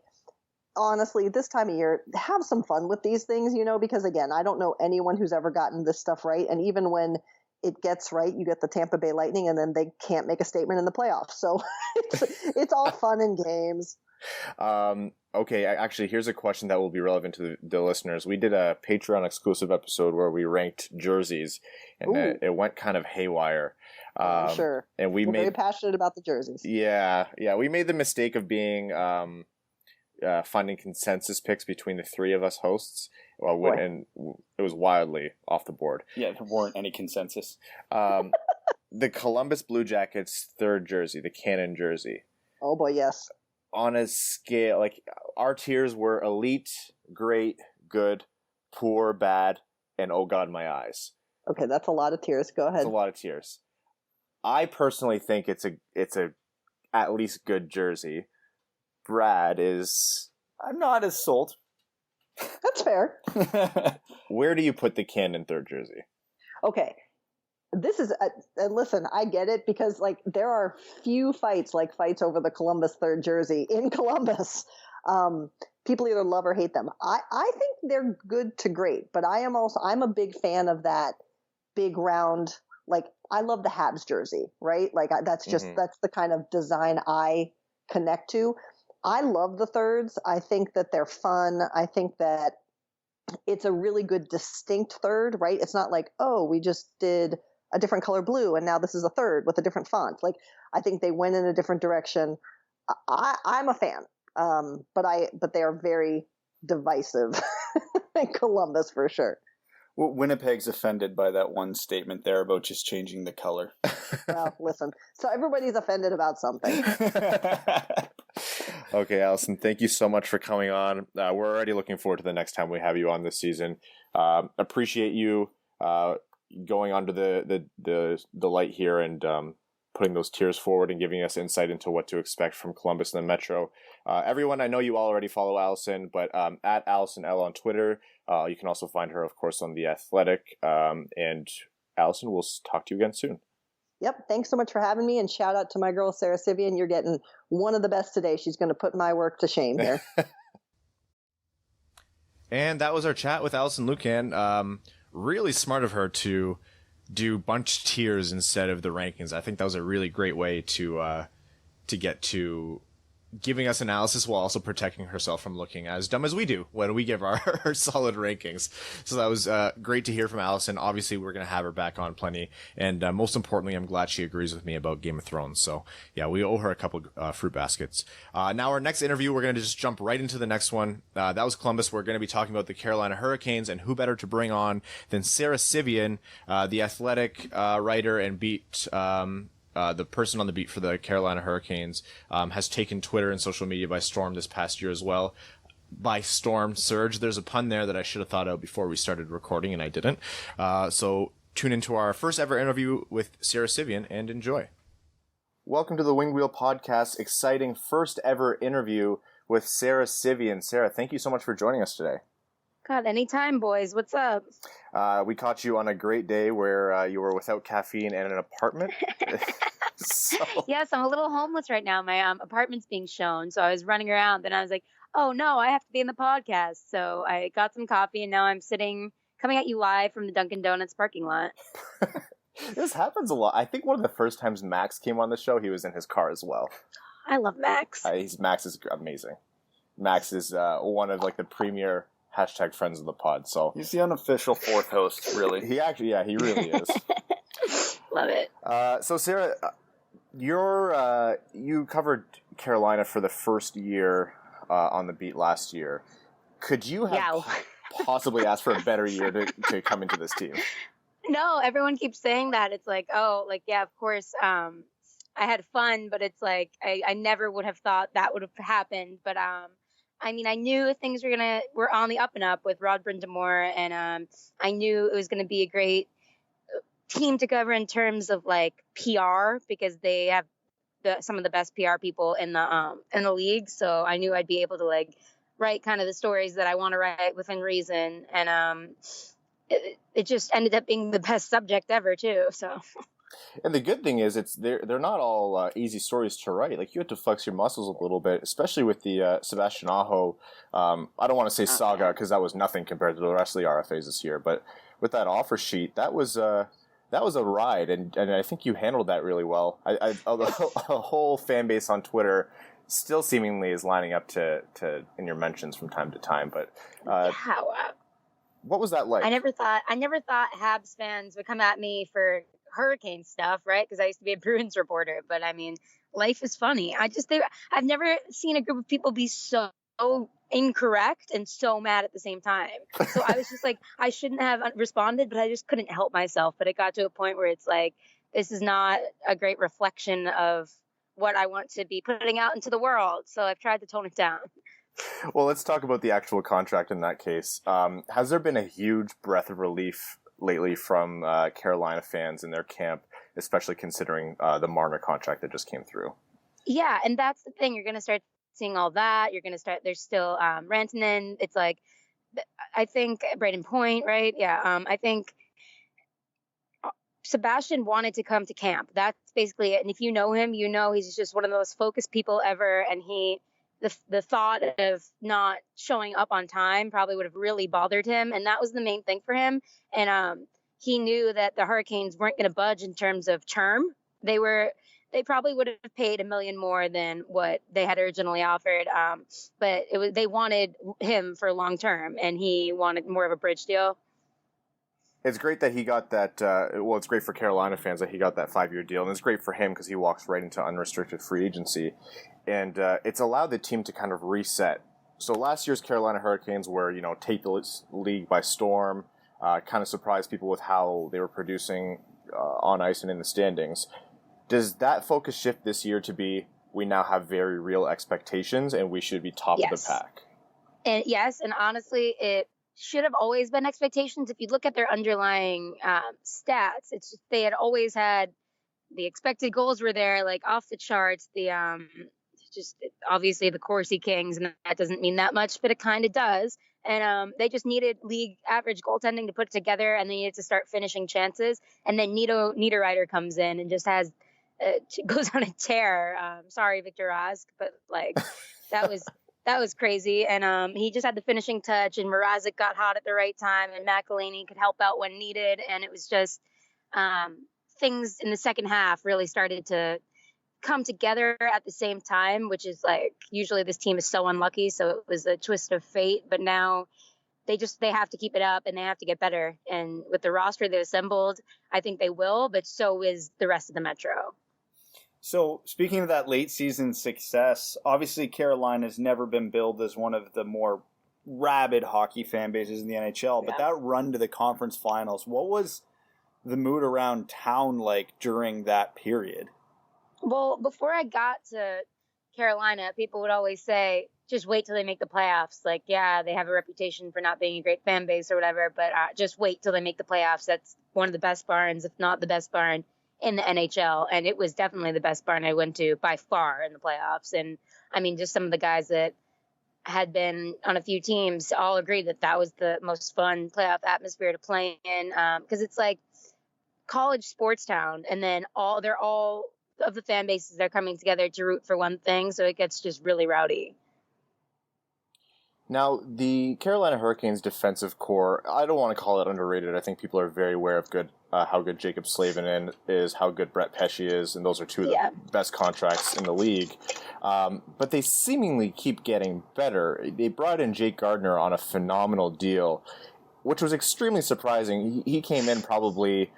honestly, this time of year, have some fun with these things, because again, I don't know anyone who's ever gotten this stuff right. And even when it gets right, you get the Tampa Bay Lightning and then they can't make a statement in the playoffs. So it's all fun and games. Okay, actually, here's a question that will be relevant to the listeners. We did a Patreon exclusive episode where we ranked jerseys, and it went kind of haywire. I'm sure. And we're very passionate about the jerseys. Yeah. We made the mistake of being finding consensus picks between the three of us hosts. And it was wildly off the board. Yeah, there weren't any consensus. The Columbus Blue Jackets third jersey, the Cannon jersey. Oh boy, yes. On a scale, like, our tiers were elite, great, good, poor, bad, and oh god, my eyes. Okay, that's a lot of tiers. Go ahead. It's a lot of tiers. I personally think it's a at least good jersey. Brad is... I'm not as sold. That's fair. Where do you put the Cannon third jersey? Okay. This is, and listen, I get it, because like there are few fights over the Columbus third jersey in Columbus. People either love or hate them. I think they're good to great, but I'm a big fan of that big round. Like, I love the Habs jersey, right? Like that's the kind of design I connect to. I love the thirds. I think that they're fun. I think that it's a really good distinct third, right? It's not like, oh, we just did a different color blue and now this is a third with a different font. Like, I think they went in a different direction. I'm a fan, but they are very divisive in Columbus for sure. Well, Winnipeg's offended by that one statement there about just changing the color. Well, listen, so everybody's offended about something. Okay, Alison, thank you so much for coming on. We're already looking forward to the next time we have you on this season. Appreciate you going onto the light here and putting those tiers forward and giving us insight into what to expect from Columbus and the Metro. Everyone, I know you all already follow Alison, but at Alison L on Twitter. You can also find her, of course, on The Athletic. And Alison, we'll talk to you again soon. Yep. Thanks so much for having me. And shout out to my girl, Sara Civian. You're getting one of the best today. She's going to put my work to shame here. And that was our chat with Alison Lukan. Really smart of her to do bunch tiers instead of the rankings. I think that was a really great way to get to giving us analysis while also protecting herself from looking as dumb as we do when we give our solid rankings. So that was great to hear from Alison. Obviously, we're going to have her back on plenty. And most importantly, I'm glad she agrees with me about Game of Thrones. So yeah, we owe her a couple fruit baskets. Now our next interview, we're going to just jump right into the next one. That was Columbus. We're going to be talking about the Carolina Hurricanes, and who better to bring on than Sara Civian, the Athletic writer and beat the person on the beat for the Carolina Hurricanes, has taken Twitter and social media by storm this past year as well. By storm, surge. There's a pun there that I should have thought out before we started recording, and I didn't. So tune into our first ever interview with Sara Civian and enjoy. Welcome to the Wing Wheel Podcast. Exciting first ever interview with Sara Civian. Sara, thank you so much for joining us today. God, anytime, boys. What's up? We caught you on a great day where you were without caffeine and an apartment. Yes, I'm a little homeless right now. My apartment's being shown, so I was running around. Then I was like, oh, no, I have to be in the podcast. So I got some coffee, and now I'm coming at you live from the Dunkin' Donuts parking lot. This happens a lot. I think one of the first times Max came on the show, he was in his car as well. I love Max. Max is amazing. Max is one of the premier #, friends of the pod. So He's the unofficial fourth host, really. He really is. Love it. So Sara, you covered Carolina for the first year on the beat last year. Could you have possibly asked for a better year to come into this team? No, everyone keeps saying that. It's like, yeah, of course. I had fun, but it's like I never would have thought that would have happened. But I mean, I knew things were on the up and up with Rod Brind'Amour, and I knew it was going to be a great team to cover in terms of PR, because they have some of the best PR people in the league. So I knew I'd be able to write kind of the stories that I want to write within reason, and it just ended up being the best subject ever too. So. And the good thing is, they're not all easy stories to write. You had to flex your muscles a little bit, especially with the Sebastian Aho. I don't want to say saga because that was nothing compared to the rest of the RFAs this year. But with that offer sheet, that was a ride, and I think you handled that really well. A whole fan base on Twitter still seemingly is lining up to in your mentions from time to time. But what was that like? I never thought Habs fans would come at me for Hurricane stuff, right? Because I used to be a Bruins reporter, but I mean, life is funny. I've never seen a group of people be so incorrect and so mad at the same time. So I was just I shouldn't have responded, but I just couldn't help myself. But it got to a point where it's this is not a great reflection of what I want to be putting out into the world. So I've tried to tone it down. Well, let's talk about the actual contract in that case. Has there been a huge breath of relief lately from Carolina fans in their camp, especially considering the Marner contract that just came through? Yeah, and that's the thing. You're going to start seeing all that. You're going to start, there's still Rantanen. It's I think Braden Point, right? Yeah, I think Sebastian wanted to come to camp. That's basically it. And if you know him, you know he's just one of the most focused people ever. And the thought of not showing up on time probably would have really bothered him. And that was the main thing for him. And he knew that the Hurricanes weren't going to budge in terms of term. They probably would have paid $1 million more than what they had originally offered. But they wanted him for long term, and he wanted more of a bridge deal. It's great that he got that. It's great for Carolina fans that he got that 5-year deal, and it's great for him because he walks right into unrestricted free agency, and it's allowed the team to kind of reset. So last year's Carolina Hurricanes were, take the league by storm, kind of surprised people with how they were producing on ice and in the standings. Does that focus shift this year to be, we now have very real expectations and we should be top of the pack? And yes, and honestly, it should have always been expectations. If you look at their underlying stats, it's just, they had always had the expected goals were there, off the charts. The obviously the Corsi Kings, and that doesn't mean that much, but it kind of does. And they just needed league average goaltending to put it together, and they needed to start finishing chances. And then Niederreiter comes in and just has goes on a tear. Sorry, Victor Rask, but that was that was crazy. And he just had the finishing touch, and Mrazek got hot at the right time, and McElhinney could help out when needed. And it was just things in the second half really started to come together at the same time, which is like usually this team is so unlucky. So it was a twist of fate. But now they have to keep it up and they have to get better. And with the roster they assembled, I think they will, but so is the rest of the Metro. So speaking of that late season success, obviously Carolina's never been billed as one of the more rabid hockey fan bases in the NHL, but that run to the conference finals, what was the mood around town like during that period? Well, before I got to Carolina, people would always say, just wait till they make the playoffs. Like, yeah, they have a reputation for not being a great fan base or whatever, but just wait till they make the playoffs. That's one of the best barns, if not the best barn in the NHL. And it was definitely the best barn I went to by far in the playoffs. And I mean, just some of the guys that had been on a few teams all agreed that that was the most fun playoff atmosphere to play in. Cause it's like college sports town. And then they're all of the fan bases are coming together to root for one thing. So it gets just really rowdy. Now, the Carolina Hurricanes defensive core, I don't want to call it underrated. I think people are very aware of how good Jacob Slavin is, how good Brett Pesce is, and those are two of the best contracts in the league. But they seemingly keep getting better. They brought in Jake Gardiner on a phenomenal deal, which was extremely surprising. He came in probably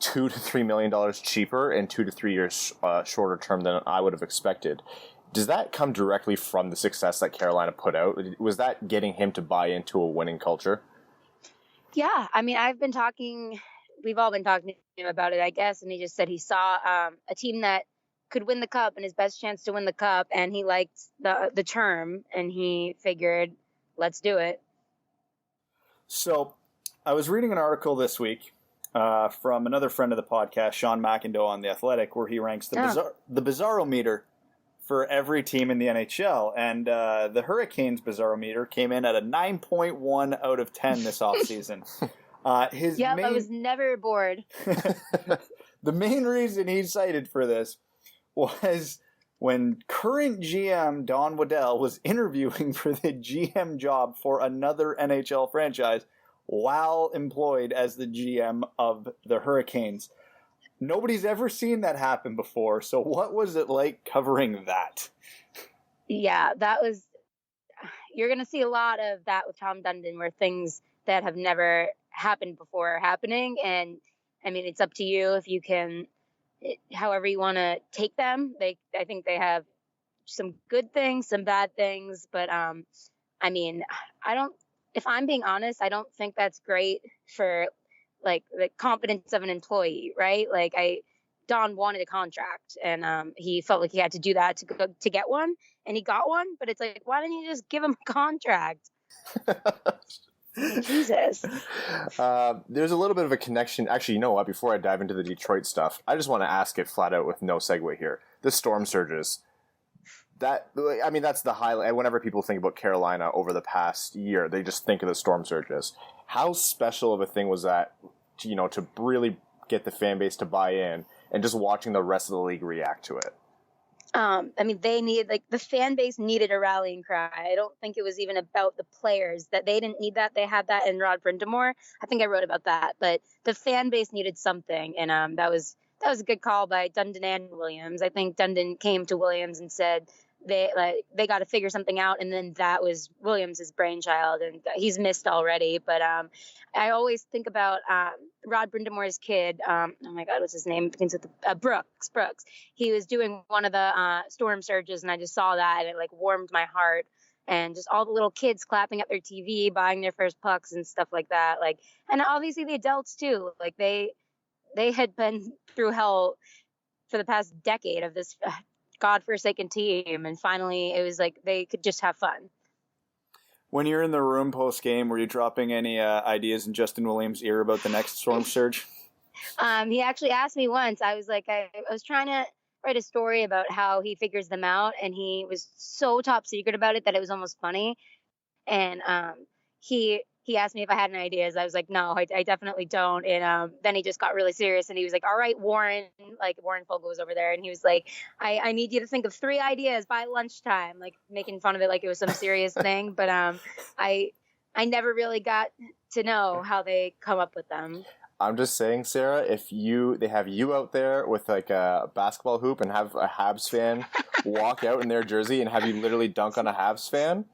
$2 to $3 million cheaper and 2 to 3 years shorter term than I would have expected. Does that come directly from the success that Carolina put out? Was that getting him to buy into a winning culture? Yeah, I mean, we've all been talking to him about it, I guess, and he just said he saw a team that could win the cup and his best chance to win the cup, and he liked the term, and he figured, let's do it. So I was reading an article this week from another friend of the podcast, Sean McIndoe on The Athletic, where he ranks the Bizarro meter for every team in the NHL. And the Hurricanes Bizarro meter came in at a 9.1 out of 10 this offseason. I was never bored. The main reason he cited for this was when current GM Don Waddell was interviewing for the GM job for another NHL franchise while employed as the GM of the Hurricanes. Nobody's ever seen that happen before. So what was it like covering that? Yeah, you're going to see a lot of that with Tom Dundon, where things that have never happened before are happening. And I mean, it's up to you if you can, however you want to take them. I think they have some good things, some bad things, but I mean, if I'm being honest, I don't think that's great for like the confidence of an employee, right? Like Don wanted a contract, and he felt like he had to do that to get one, and he got one. But it's like, why didn't you just give him a contract? Jesus. There's a little bit of a connection. Actually, you know what? Before I dive into the Detroit stuff, I just want to ask it flat out with no segue here. The storm surges. That's the highlight. Whenever people think about Carolina over the past year, they just think of the storm surges. How special of a thing was that, to really get the fan base to buy in, and just watching the rest of the league react to it? The fan base needed a rallying cry. I don't think it was even about the players, that they didn't need that. They had that in Rod Brind'Amour. I think I wrote about that, but the fan base needed something. And that was a good call by Dundon and Williams. I think Dundon came to Williams and said, they got to figure something out, and then that was Williams's brainchild, and he's missed already. But I always think about Rod Brind'Amour's kid. Oh my God, what's his name? Begins with Brooks. He was doing one of the storm surges, and I just saw that, and it like warmed my heart. And just all the little kids clapping at their TV, buying their first pucks and stuff like that. Like, and obviously the adults too. Like they had been through hell for the past decade of this godforsaken team, and finally it was like they could just have fun. When you're in the room post game, were you dropping any ideas in Justin Williams' ear about the next storm surge? He actually asked me once. I was like, I was trying to write a story about how he figures them out, and he was so top secret about it that it was almost funny. And he he asked me if I had any ideas. I was like, no, I definitely don't. And then he just got really serious and he was like, all right, Warren, like Warren Fogle was over there. And he was like, I need you to think of 3 ideas by lunchtime, like making fun of it like it was some serious thing. But I never really got to know how they come up with them. I'm just saying, Sarah, if they have you out there with like a basketball hoop and have a Habs fan walk out in their jersey and have you literally dunk on a Habs fan,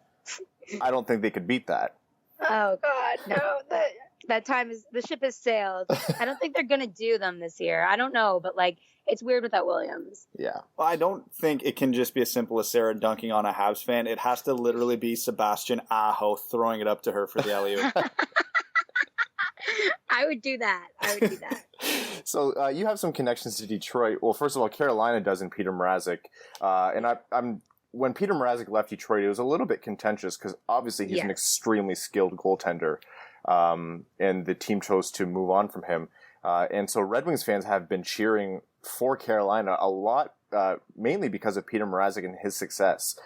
I don't think they could beat that. Oh God, no! That time the ship has sailed. I don't think they're gonna do them this year. I don't know, but like it's weird without Williams. Yeah. Well, I don't think it can just be as simple as Sarah dunking on a Habs fan. It has to literally be Sebastian Aho throwing it up to her for the alley-oop. I would do that. So you have some connections to Detroit. Well, first of all, Carolina does in Peter Mrazek, and I'm. When Peter Mrazek left Detroit, it was a little bit contentious because obviously he's an extremely skilled goaltender, and the team chose to move on from him. And so Red Wings fans have been cheering for Carolina a lot, mainly because of Peter Mrazek and his success.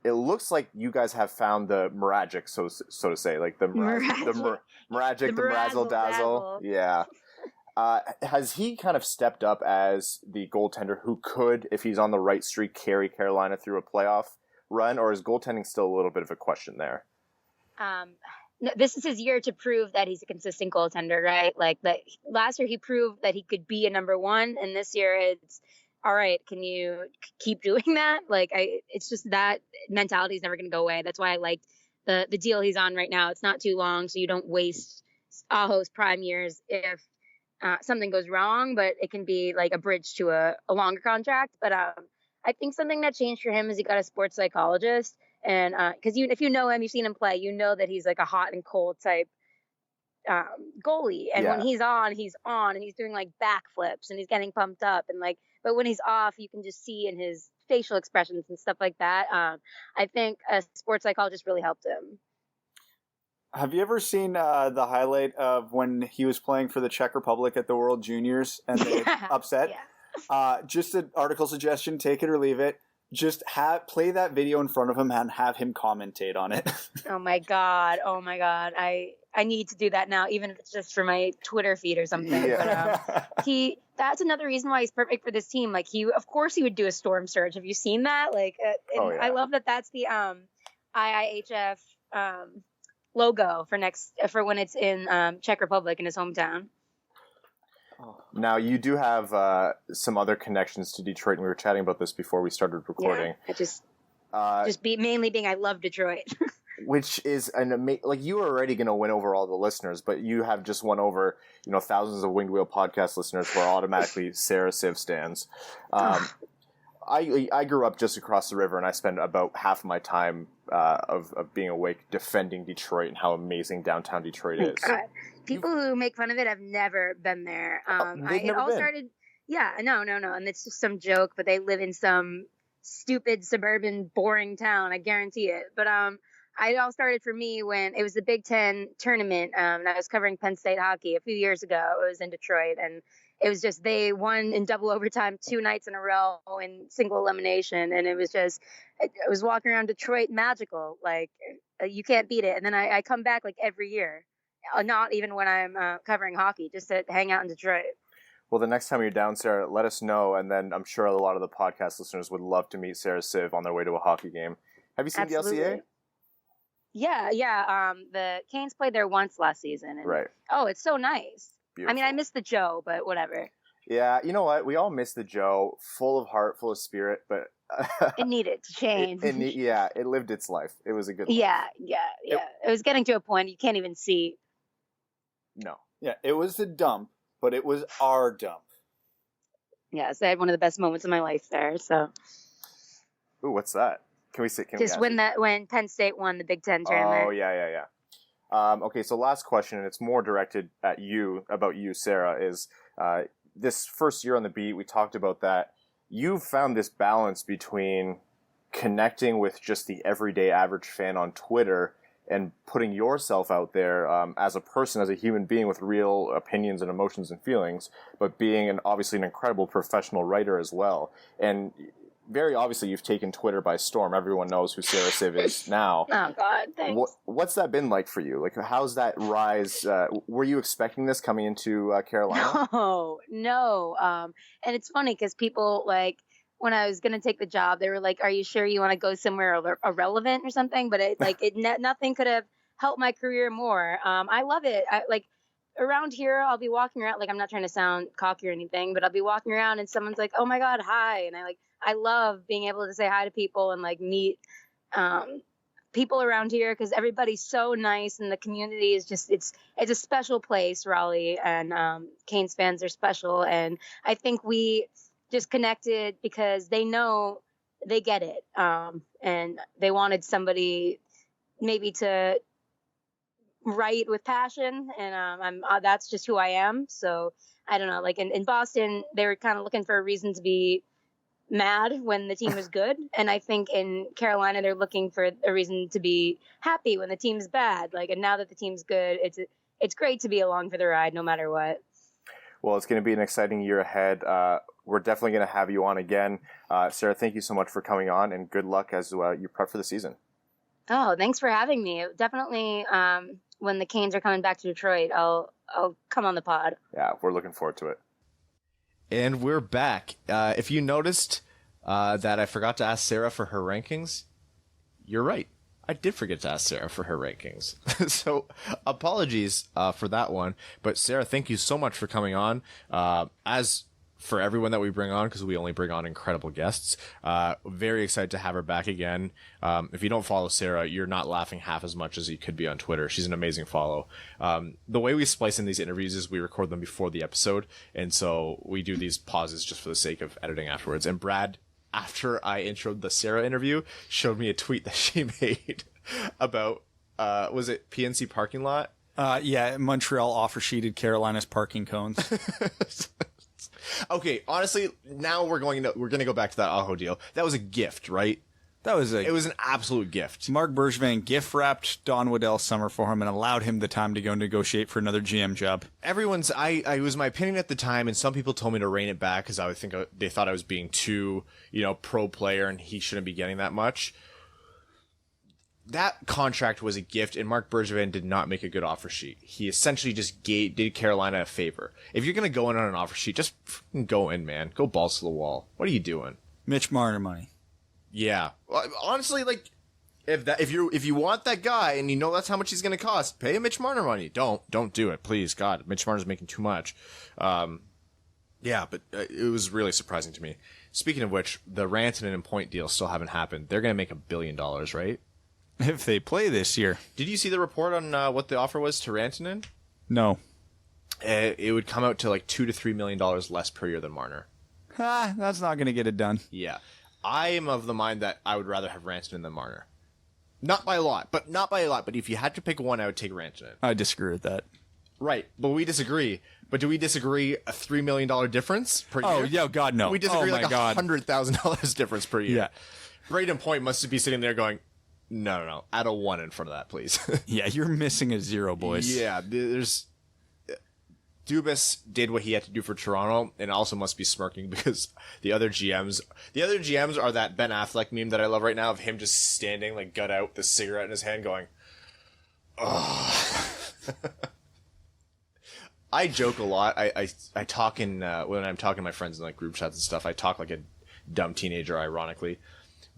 It looks like you guys have found the Mrazek, so to say, like the Mrazek, the Mrazzle Dazzle. Yeah. Has he kind of stepped up as the goaltender who could, if he's on the right streak, carry Carolina through a playoff run, or is goaltending still a little bit of a question there? No, this is his year to prove that he's a consistent goaltender, right? Like last year he proved that he could be a number 1, and this year it's all right. Can you keep doing that? Like it's just that mentality is never going to go away. That's why I liked the deal he's on right now. It's not too long, so you don't waste Aho's prime years if something goes wrong, but it can be like a bridge to a longer contract. But I think something that changed for him is he got a sports psychologist. And because if you know him, you've seen him play, you know that he's like a hot and cold type goalie. And when he's on, and he's doing like backflips and he's getting pumped up. And like, but when he's off, you can just see in his facial expressions and stuff like that. I think a sports psychologist really helped him. Have you ever seen the highlight of when he was playing for the Czech Republic at the World Juniors and they upset? Yeah. Just an article suggestion, take it or leave it. Just play that video in front of him and have him commentate on it. Oh my God. I need to do that now, even if it's just for my Twitter feed or something. Yeah. But that's another reason why he's perfect for this team. Like of course he would do a storm surge. Have you seen that? Like, I love that that's the IIHF logo for when it's in Czech Republic in his hometown. Now you do have some other connections to Detroit, and we were chatting about this before we started recording. Yeah, mainly being I love Detroit. Which is like you are already going to win over all the listeners, but you have just won over thousands of Winged Wheel podcast listeners who are automatically Sara Civ stans. I grew up just across the river, and I spend about half of my time of being awake defending Detroit and how amazing downtown Detroit is. God. People who make fun of it have never been there. Started. Yeah, no, and it's just some joke, but they live in some stupid suburban boring town. I guarantee it. But it all started for me when it was the Big Ten tournament, and I was covering Penn State hockey a few years ago. It was in Detroit, and it was just they won in double overtime 2 nights in a row in single elimination, and it was just I was walking around Detroit magical, like you can't beat it. And then I come back like every year, not even when I'm covering hockey, just to hang out in Detroit. Well, the next time you're down, Sarah, let us know, and then I'm sure a lot of the podcast listeners would love to meet Sara Civ on their way to a hockey game. Have you seen Absolutely. the LCA? Yeah. The Canes played there once last season. And, right. Oh, it's so nice. Beautiful. I mean, I miss the Joe, but whatever. Yeah, you know what? We all miss the Joe, full of heart, full of spirit, but it needed to change. It lived its life. It was a good life. Yeah. It was getting to a point you can't even see. No. Yeah, it was a dump, but it was our dump. Yes, I had one of the best moments of my life there. So. Ooh, what's that? Can we say? When Penn State won the Big Ten tournament. Oh yeah. Okay, so last question, and it's more directed at you, about you, Sarah, is this first year on the beat, we talked about that. You've found this balance between connecting with just the everyday average fan on Twitter and putting yourself out there as a person, as a human being with real opinions and emotions and feelings, but being obviously an incredible professional writer as well. And very obviously you've taken Twitter by storm. Everyone knows who Sara Civ is now. Oh God, thanks. What's that been like for you? Like, how's that rise? Were you expecting this coming into Carolina? No. And it's funny because people, like, when I was gonna take the job, they were like, "Are you sure you want to go somewhere irrelevant or something?" But nothing could have helped my career more. I love it. Around here, I'll be walking around, like, I'm not trying to sound cocky or anything, but I'll be walking around and someone's like, "Oh my God, hi," and I love being able to say hi to people and like meet people around here because everybody's so nice and the community is just it's a special place, Raleigh, and Canes fans are special, and I think we just connected because they know they get it, and they wanted somebody maybe to write with passion, and that's just who I am. So I don't know, like in Boston, they were kind of looking for a reason to be mad when the team was good, and I think in Carolina they're looking for a reason to be happy when the team's bad. Like, and now that the team's good, it's great to be along for the ride no matter what. Well, it's going to be an exciting year ahead. We're definitely going to have you on again. Sara, thank you so much for coming on, and good luck as you prep for the season. Oh, thanks for having me. Definitely, when the Canes are coming back to Detroit, I'll come on the pod. Yeah, we're looking forward to it. And we're back. If you noticed that I forgot to ask Sara for her rankings, you're right. I did forget to ask Sara for her rankings. So apologies for that one. But Sara, thank you so much for coming on. As for everyone that we bring on, because we only bring on incredible guests, very excited to have her back again. If you don't follow Sara, you're not laughing half as much as you could be on Twitter. She's an amazing follow. The way we splice in these interviews is we record them before the episode, and so we do these pauses just for the sake of editing afterwards. And Brad, after I introed the Sara interview, showed me a tweet that she made about, was it PNC parking lot? Yeah, Montreal offer-sheeted Carolina's parking cones. Okay, honestly, now we're going to go back to that Aho deal. That was a gift, right? It was an absolute gift. Mark Bergevin gift-wrapped Don Waddell's summer for him and allowed him the time to go negotiate for another GM job. It was my opinion at the time, and some people told me to rein it back because they thought I was being too, pro player and he shouldn't be getting that much. That contract was a gift, and Mark Bergevin did not make a good offer sheet. He essentially just did Carolina a favor. If you're going to go in on an offer sheet, just go in, man. Go balls to the wall. What are you doing? Mitch Marner money. Yeah. Honestly, like, if you want that guy and you know that's how much he's going to cost, pay him Mitch Marner money. Don't do it, please. God, Mitch Marner's making too much. Yeah, but it was really surprising to me. Speaking of which, the Rantanen and Point deal still haven't happened. They're going to make $1 billion, right? If they play this year. Did you see the report on what the offer was to Rantanen? No. It would come out to like $2 to $3 million less per year than Marner. That's not going to get it done. Yeah. I am of the mind that I would rather have Rantanen than Marner. Not by a lot. But if you had to pick one, I would take Rantanen. I disagree with that. Right. But we disagree. But do we disagree a $3 million difference per year? Oh, yeah, God, no. We disagree like $100,000 difference per year. Yeah. Braden Point must be sitting there going, no. Add a 1 in front of that, please. Yeah, you're missing a 0, boys. Yeah, there's... Dubas did what he had to do for Toronto, and also must be smirking because the other GMs are that Ben Affleck meme that I love right now of him just standing, like, gut out, the cigarette in his hand going, oh. I joke a lot. I talk when I'm talking to my friends in, like, group chats and stuff, I talk like a dumb teenager, ironically.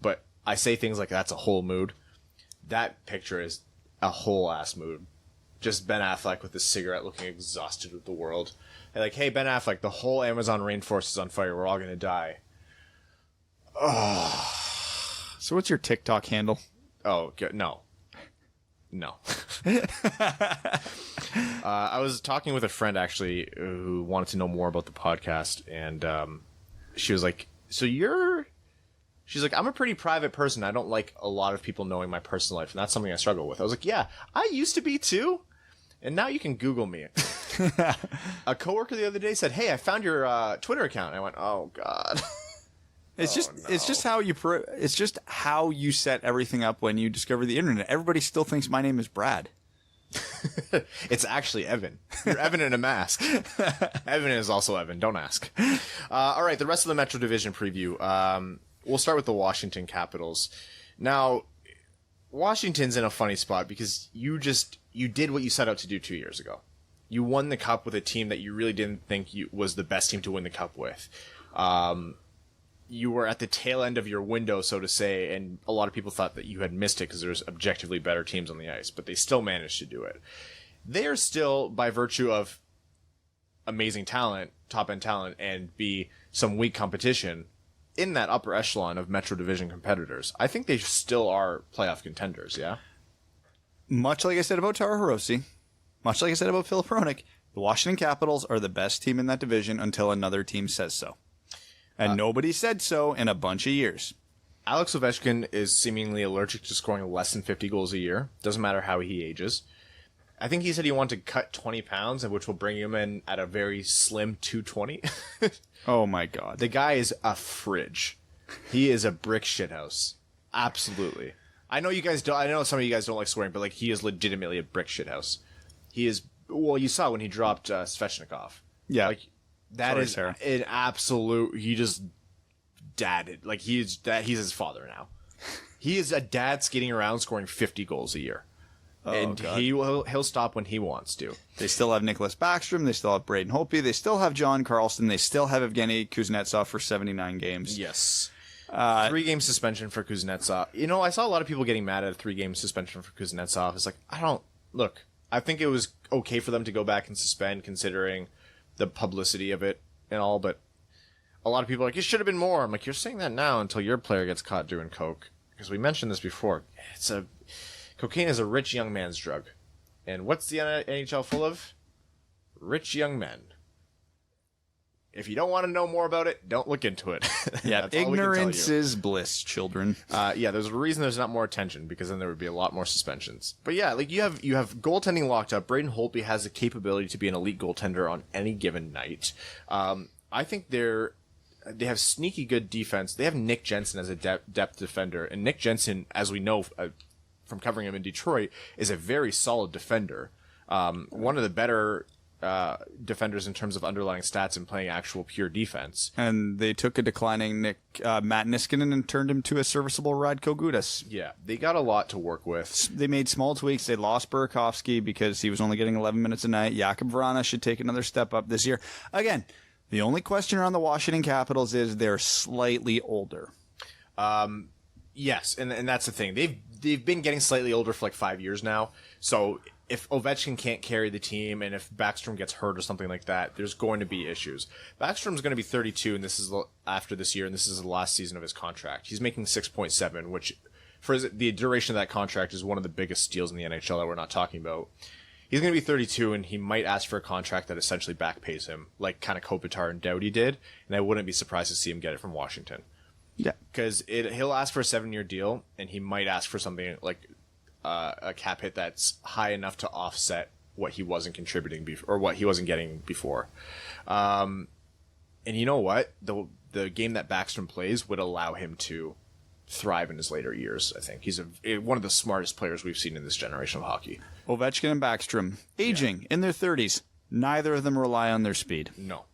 But I say things like, that's a whole mood. That picture is a whole ass mood. Just Ben Affleck with a cigarette looking exhausted with the world. And like, hey, Ben Affleck, the whole Amazon rainforest is on fire. We're all going to die. Oh. So what's your TikTok handle? Oh, no. I was talking with a friend, actually, who wanted to know more about the podcast. And she was like, she's like, I'm a pretty private person. I don't like a lot of people knowing my personal life. And that's something I struggle with. I was like, yeah, I used to be too. And now you can Google me. A coworker the other day said, hey, I found your Twitter account. And I went, oh, God. It's just how you set everything up when you discover the internet. Everybody still thinks my name is Brad. It's actually Evan. You're Evan in a mask. Evan is also Evan. Don't ask. All right, the rest of the Metro Division preview. we'll start with the Washington Capitals. Now, Washington's in a funny spot because you did what you set out to do 2 years ago. You won the cup with a team that you really didn't think was the best team to win the cup with. You were at the tail end of your window, so to say, and a lot of people thought that you had missed it because there's objectively better teams on the ice, but they still managed to do it. They are still, by virtue of amazing talent, top-end talent, and some weak competition, in that upper echelon of Metro Division competitors. I think they still are playoff contenders, yeah? Much like I said about Taro Hirose, much like I said about Filip Hronek, the Washington Capitals are the best team in that division until another team says so. And nobody said so in a bunch of years. Alex Ovechkin is seemingly allergic to scoring less than 50 goals a year. Doesn't matter how he ages. I think he said he wanted to cut 20 pounds, which will bring him in at a very slim 220. Oh my God. The guy is a fridge. He is a brick shithouse. Absolutely. I know some of you guys don't like swearing, but he is legitimately a brick shithouse. He is, well, you saw when he dropped Svechnikov. Yeah. That is an absolute, he just dadded. He's his father now. He is a dad skating around scoring 50 goals a year. Oh, and God. He'll stop when he wants to. They still have Nicholas Backstrom. They still have Braden Holtby. They still have John Carlson. They still have Evgeny Kuznetsov for 79 games. Yes. 3-game suspension for Kuznetsov. I saw a lot of people getting mad at a 3-game suspension for Kuznetsov. It's I think it was okay for them to go back and suspend considering the publicity of it and all, but a lot of people are like, it should have been more. I'm like, you're saying that now until your player gets caught doing coke. Because we mentioned this before. Cocaine is a rich young man's drug. And what's the NHL full of? Rich young men. If you don't want to know more about it, don't look into it. Yeah, ignorance is bliss, children. There's a reason there's not more attention, because then there would be a lot more suspensions. But yeah, you have goaltending locked up. Braden Holtby has the capability to be an elite goaltender on any given night. I think they have sneaky good defense. They have Nick Jensen as a depth defender, and Nick Jensen, as we know from covering him in Detroit, is a very solid defender. One of the better defenders in terms of underlying stats and playing actual pure defense. And they took a declining Matt Niskanen and turned him to a serviceable Radko Gudas. Yeah, they got a lot to work with. They made small tweaks. They lost Burakovsky because he was only getting 11 minutes a night. Jakub Vrana should take another step up this year. Again, the only question around the Washington Capitals is they're slightly older. Yes, and that's the thing. They've been getting slightly older for 5 years now. So if Ovechkin can't carry the team and if Backstrom gets hurt or something like that, there's going to be issues. Backstrom's going to be 32, and this is after this year, and this is the last season of his contract. He's making 6.7, which for the duration of that contract is one of the biggest steals in the NHL that we're not talking about. He's going to be 32, and he might ask for a contract that essentially backpays him, like kind of Kopitar and Doughty did, and I wouldn't be surprised to see him get it from Washington. Yeah. Because he'll ask for a 7-year deal, and he might ask for something like a cap hit that's high enough to offset what he wasn't contributing or what he wasn't getting before. And you know what? The game that Backstrom plays would allow him to thrive in his later years, I think. He's one of the smartest players we've seen in this generation of hockey. Ovechkin and Backstrom, aging in their 30s. Neither of them rely on their speed. No.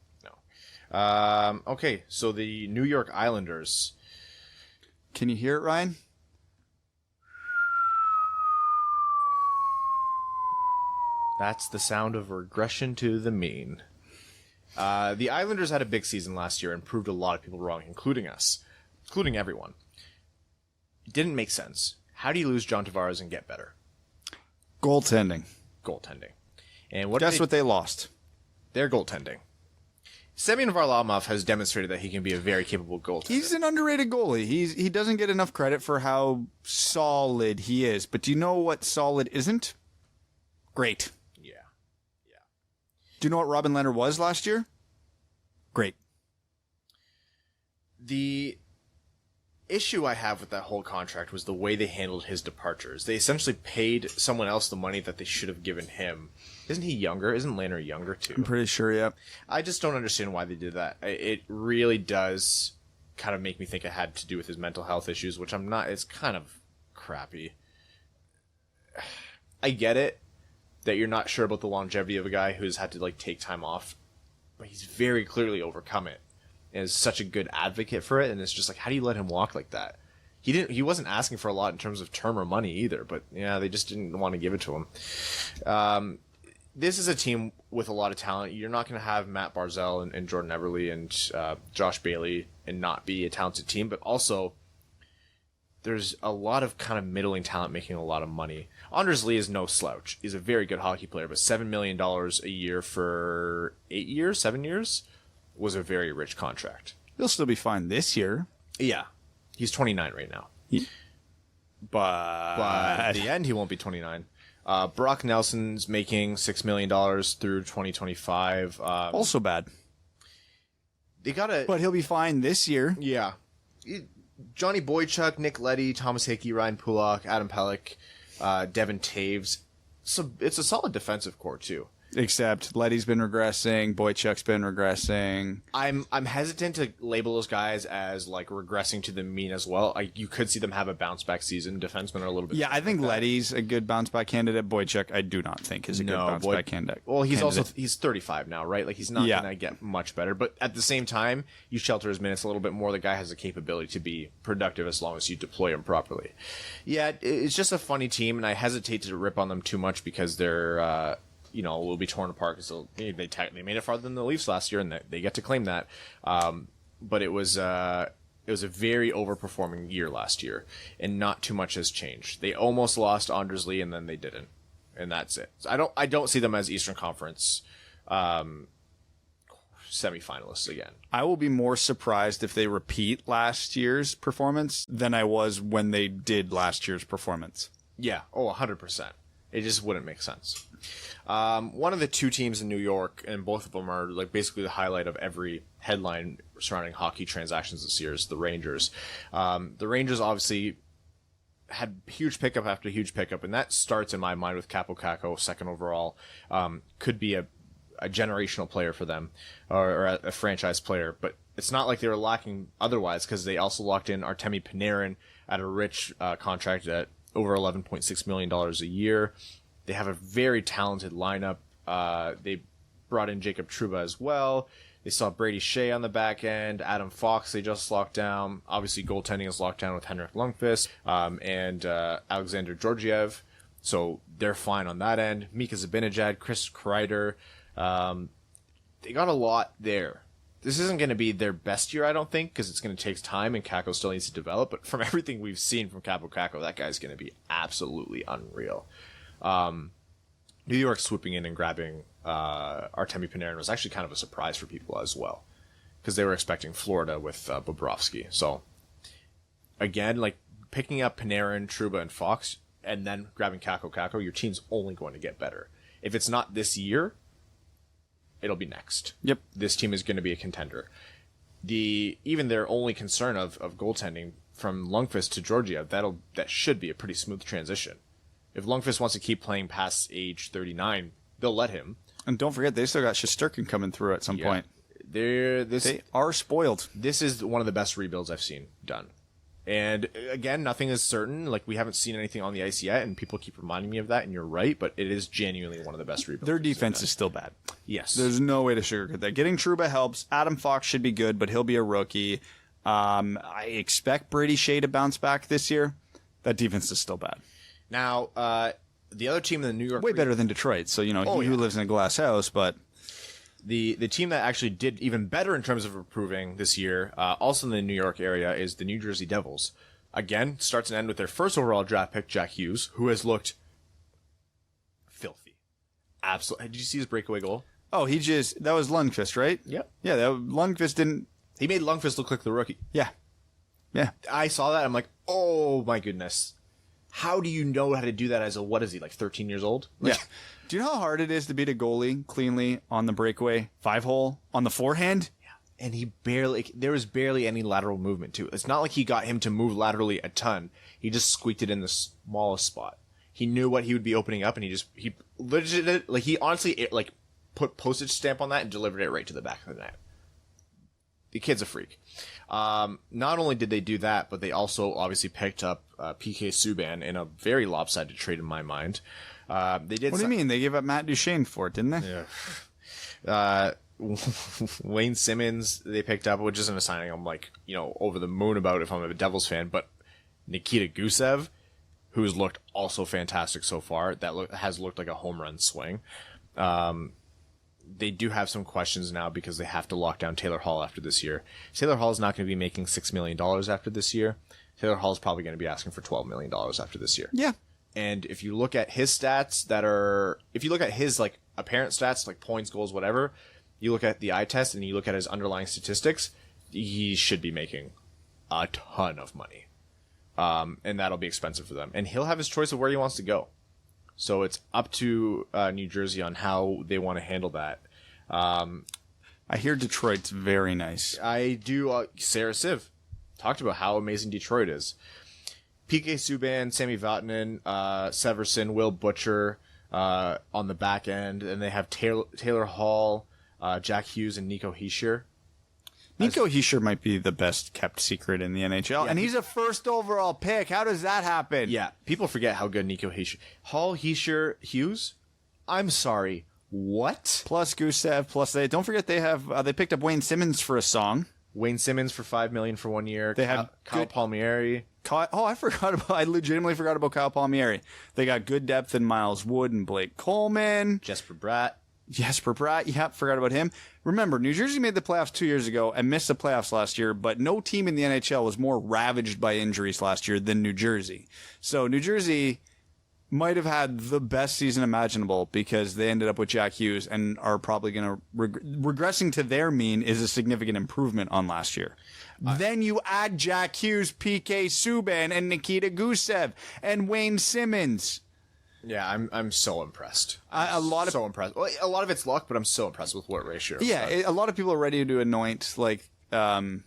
Okay, so the New York Islanders. Can you hear it, Ryan? That's the sound of regression to the mean. The Islanders had a big season last year and proved a lot of people wrong, including us. Including everyone. It didn't make sense. How do you lose John Tavares and get better? Goaltending. And guess what they lost? Their goaltending. Semyon Varlamov has demonstrated that he can be a very capable goaltender. He's an underrated goalie. He doesn't get enough credit for how solid he is. But do you know what solid isn't? Great. Yeah. Do you know what Robin Lehner was last year? Great. The issue I have with that whole contract was the way they handled his departures. They essentially paid someone else the money that they should have given him. Isn't he younger? Isn't Lehner younger too? I'm pretty sure, yeah. I just don't understand why they did that. It really does kind of make me think it had to do with his mental health issues, which I'm not. It's kind of crappy. I get it that you're not sure about the longevity of a guy who's had to take time off, but he's very clearly overcome it. and is such a good advocate for it. And it's just like, how do you let him walk like that? He wasn't asking for a lot in terms of term or money either, but yeah, they just didn't want to give it to him. This is a team with a lot of talent. You're not going to have Matt Barzal and Jordan Eberle and Josh Bailey and not be a talented team, but also there's a lot of kind of middling talent making a lot of money. Anders Lee is no slouch. He's a very good hockey player, but $7 million a year for 7 years was a very rich contract. He'll still be fine this year. Yeah. He's 29 right now. But at the end, he won't be 29. Brock Nelson's making $6 million through 2025. Also bad. They gotta... But he'll be fine this year. Yeah. Johnny Boychuk, Nick Leddy, Thomas Hickey, Ryan Pulak, Adam Pelech, Devin Taves. So it's a solid defensive core, too. Except Leddy's been regressing, Boychuk's been regressing. I'm hesitant to label those guys as like regressing to the mean as well. You could see them have a bounce back season. Defensemen are a little bit. Yeah, I think Leddy's a good bounce back candidate. Boychuk, I do not think is a good bounce back candidate. Well, he's 35 now, right? Like he's not gonna get much better. But at the same time, you shelter his minutes a little bit more. The guy has the capability to be productive as long as you deploy him properly. Yeah, it's just a funny team, and I hesitate to rip on them too much because they're. Will be torn apart because they made it farther than the Leafs last year, and they get to claim that. But it was a very overperforming year last year, and not too much has changed. They almost lost Anders Lee, and then they didn't, and that's it. So I don't see them as Eastern Conference semifinalists again. I will be more surprised if they repeat last year's performance than I was when they did last year's performance. Yeah, 100%. It just wouldn't make sense. One of the two teams in New York, and both of them are like basically the highlight of every headline surrounding hockey transactions this year, is the Rangers. The Rangers obviously had huge pickup after huge pickup, and that starts in my mind with Kaapo Kakko, second overall. Could be a generational player for them, or a franchise player, but it's not like they were lacking otherwise because they also locked in Artemi Panarin at a rich contract at over $11.6 million a year. They have a very talented lineup. They brought in Jacob Trouba as well. They saw Brady Shea on the back end. Adam Fox they just locked down. Obviously, goaltending is locked down with Henrik Lundqvist and Alexander Georgiev. So they're fine on that end. Mika Zibanejad, Chris Kreider. They got a lot there. This isn't going to be their best year, I don't think, because it's going to take time and Kakko still needs to develop. But from everything we've seen from Kaapo Kakko, that guy's going to be absolutely unreal. New York swooping in and grabbing Artemi Panarin was actually kind of a surprise for people as well, because they were expecting Florida with Bobrovsky. So, again, like picking up Panarin, Trouba, and Fox, and then grabbing Kakko, your team's only going to get better. If it's not this year, it'll be next. Yep. This team is going to be a contender. Even their only concern of goaltending from Lundqvist to Georgiev, that should be a pretty smooth transition. If Lundqvist wants to keep playing past age 39, they'll let him. And don't forget, they still got Shesterkin coming through at some point. They are spoiled. This is one of the best rebuilds I've seen done. And again, nothing is certain. Like, we haven't seen anything on the ice yet, and people keep reminding me of that, and you're right, but it is genuinely one of the best rebuilds. Their defense is still bad. Yes. There's no way to sugarcoat that. Getting Trouba helps. Adam Fox should be good, but he'll be a rookie. I expect Brady Shea to bounce back this year. That defense is still bad. Now, the other team in the New York... Way better than Detroit, so, who lives in a glass house, but... The team that actually did even better in terms of improving this year, also in the New York area, is the New Jersey Devils. Again, starts and ends with their first overall draft pick, Jack Hughes, who has looked filthy. Absolutely. Did you see his breakaway goal? Oh, that was Lundqvist, right? Yep. Yeah, Lundqvist didn't... He made Lundqvist look like the rookie. Yeah. Yeah. I saw that, I'm like, oh my goodness. How do you know how to do that as what is he, like 13 years old? Yeah. Do you know how hard it is to beat a goalie cleanly on the breakaway 5-hole on the forehand? Yeah. And there was barely any lateral movement too. It's not like he got him to move laterally a ton. He just squeaked it in the smallest spot. He knew what he would be opening up, and he legit, like, he honestly, like, put postage stamp on that and delivered it right to the back of the net. The kid's a freak. Not only did they do that, but they also obviously picked up PK Subban in a very lopsided trade in my mind. They did. What do you mean? They gave up Matt Duchene for it, didn't they? Yeah. Wayne Simmons they picked up, which isn't a signing I'm like, over the moon about if I'm a Devils fan, but Nikita Gusev, who's looked also fantastic so far, has looked like a home run swing. They do have some questions now because they have to lock down Taylor Hall after this year. Taylor Hall is not going to be making $6 million after this year. Taylor Hall is probably going to be asking for $12 million after this year. Yeah. And if you look at his stats if you look at his like apparent stats, like points, goals, whatever, you look at the eye test and you look at his underlying statistics, he should be making a ton of money. And that'll be expensive for them. And he'll have his choice of where he wants to go. So it's up to New Jersey on how they want to handle that. I hear Detroit's very nice. I do. Sara Civ talked about how amazing Detroit is. PK Subban, Sami Vatanen, Severson, Will Butcher on the back end. And they have Taylor Hall, Jack Hughes, and Nico Hischier. Nico Hischier might be the best kept secret in the NHL, and he's a first overall pick. How does that happen? Yeah, people forget how good Nico Hischier. Hall, Hischier, Hughes? I'm sorry, what? Plus Gusev, plus don't forget they have they picked up Wayne Simmons for a song. Wayne Simmons for $5 million for 1 year. They have Kyle Palmieri. I legitimately forgot about Kyle Palmieri. They got good depth in Miles Wood and Blake Coleman. Jesper Bratt. Yep, forgot about him. Remember, New Jersey made the playoffs 2 years ago and missed the playoffs last year, but no team in the NHL was more ravaged by injuries last year than New Jersey. So New Jersey might have had the best season imaginable because they ended up with Jack Hughes and are probably going to regressing to their mean is a significant improvement on last year. Then you add Jack Hughes, PK Subban, and Nikita Gusev, and Wayne Simmons. Yeah, I'm so impressed. So impressed. Well, a lot of it's luck, but I'm so impressed with what ratio. Yeah, a lot of people are ready to anoint the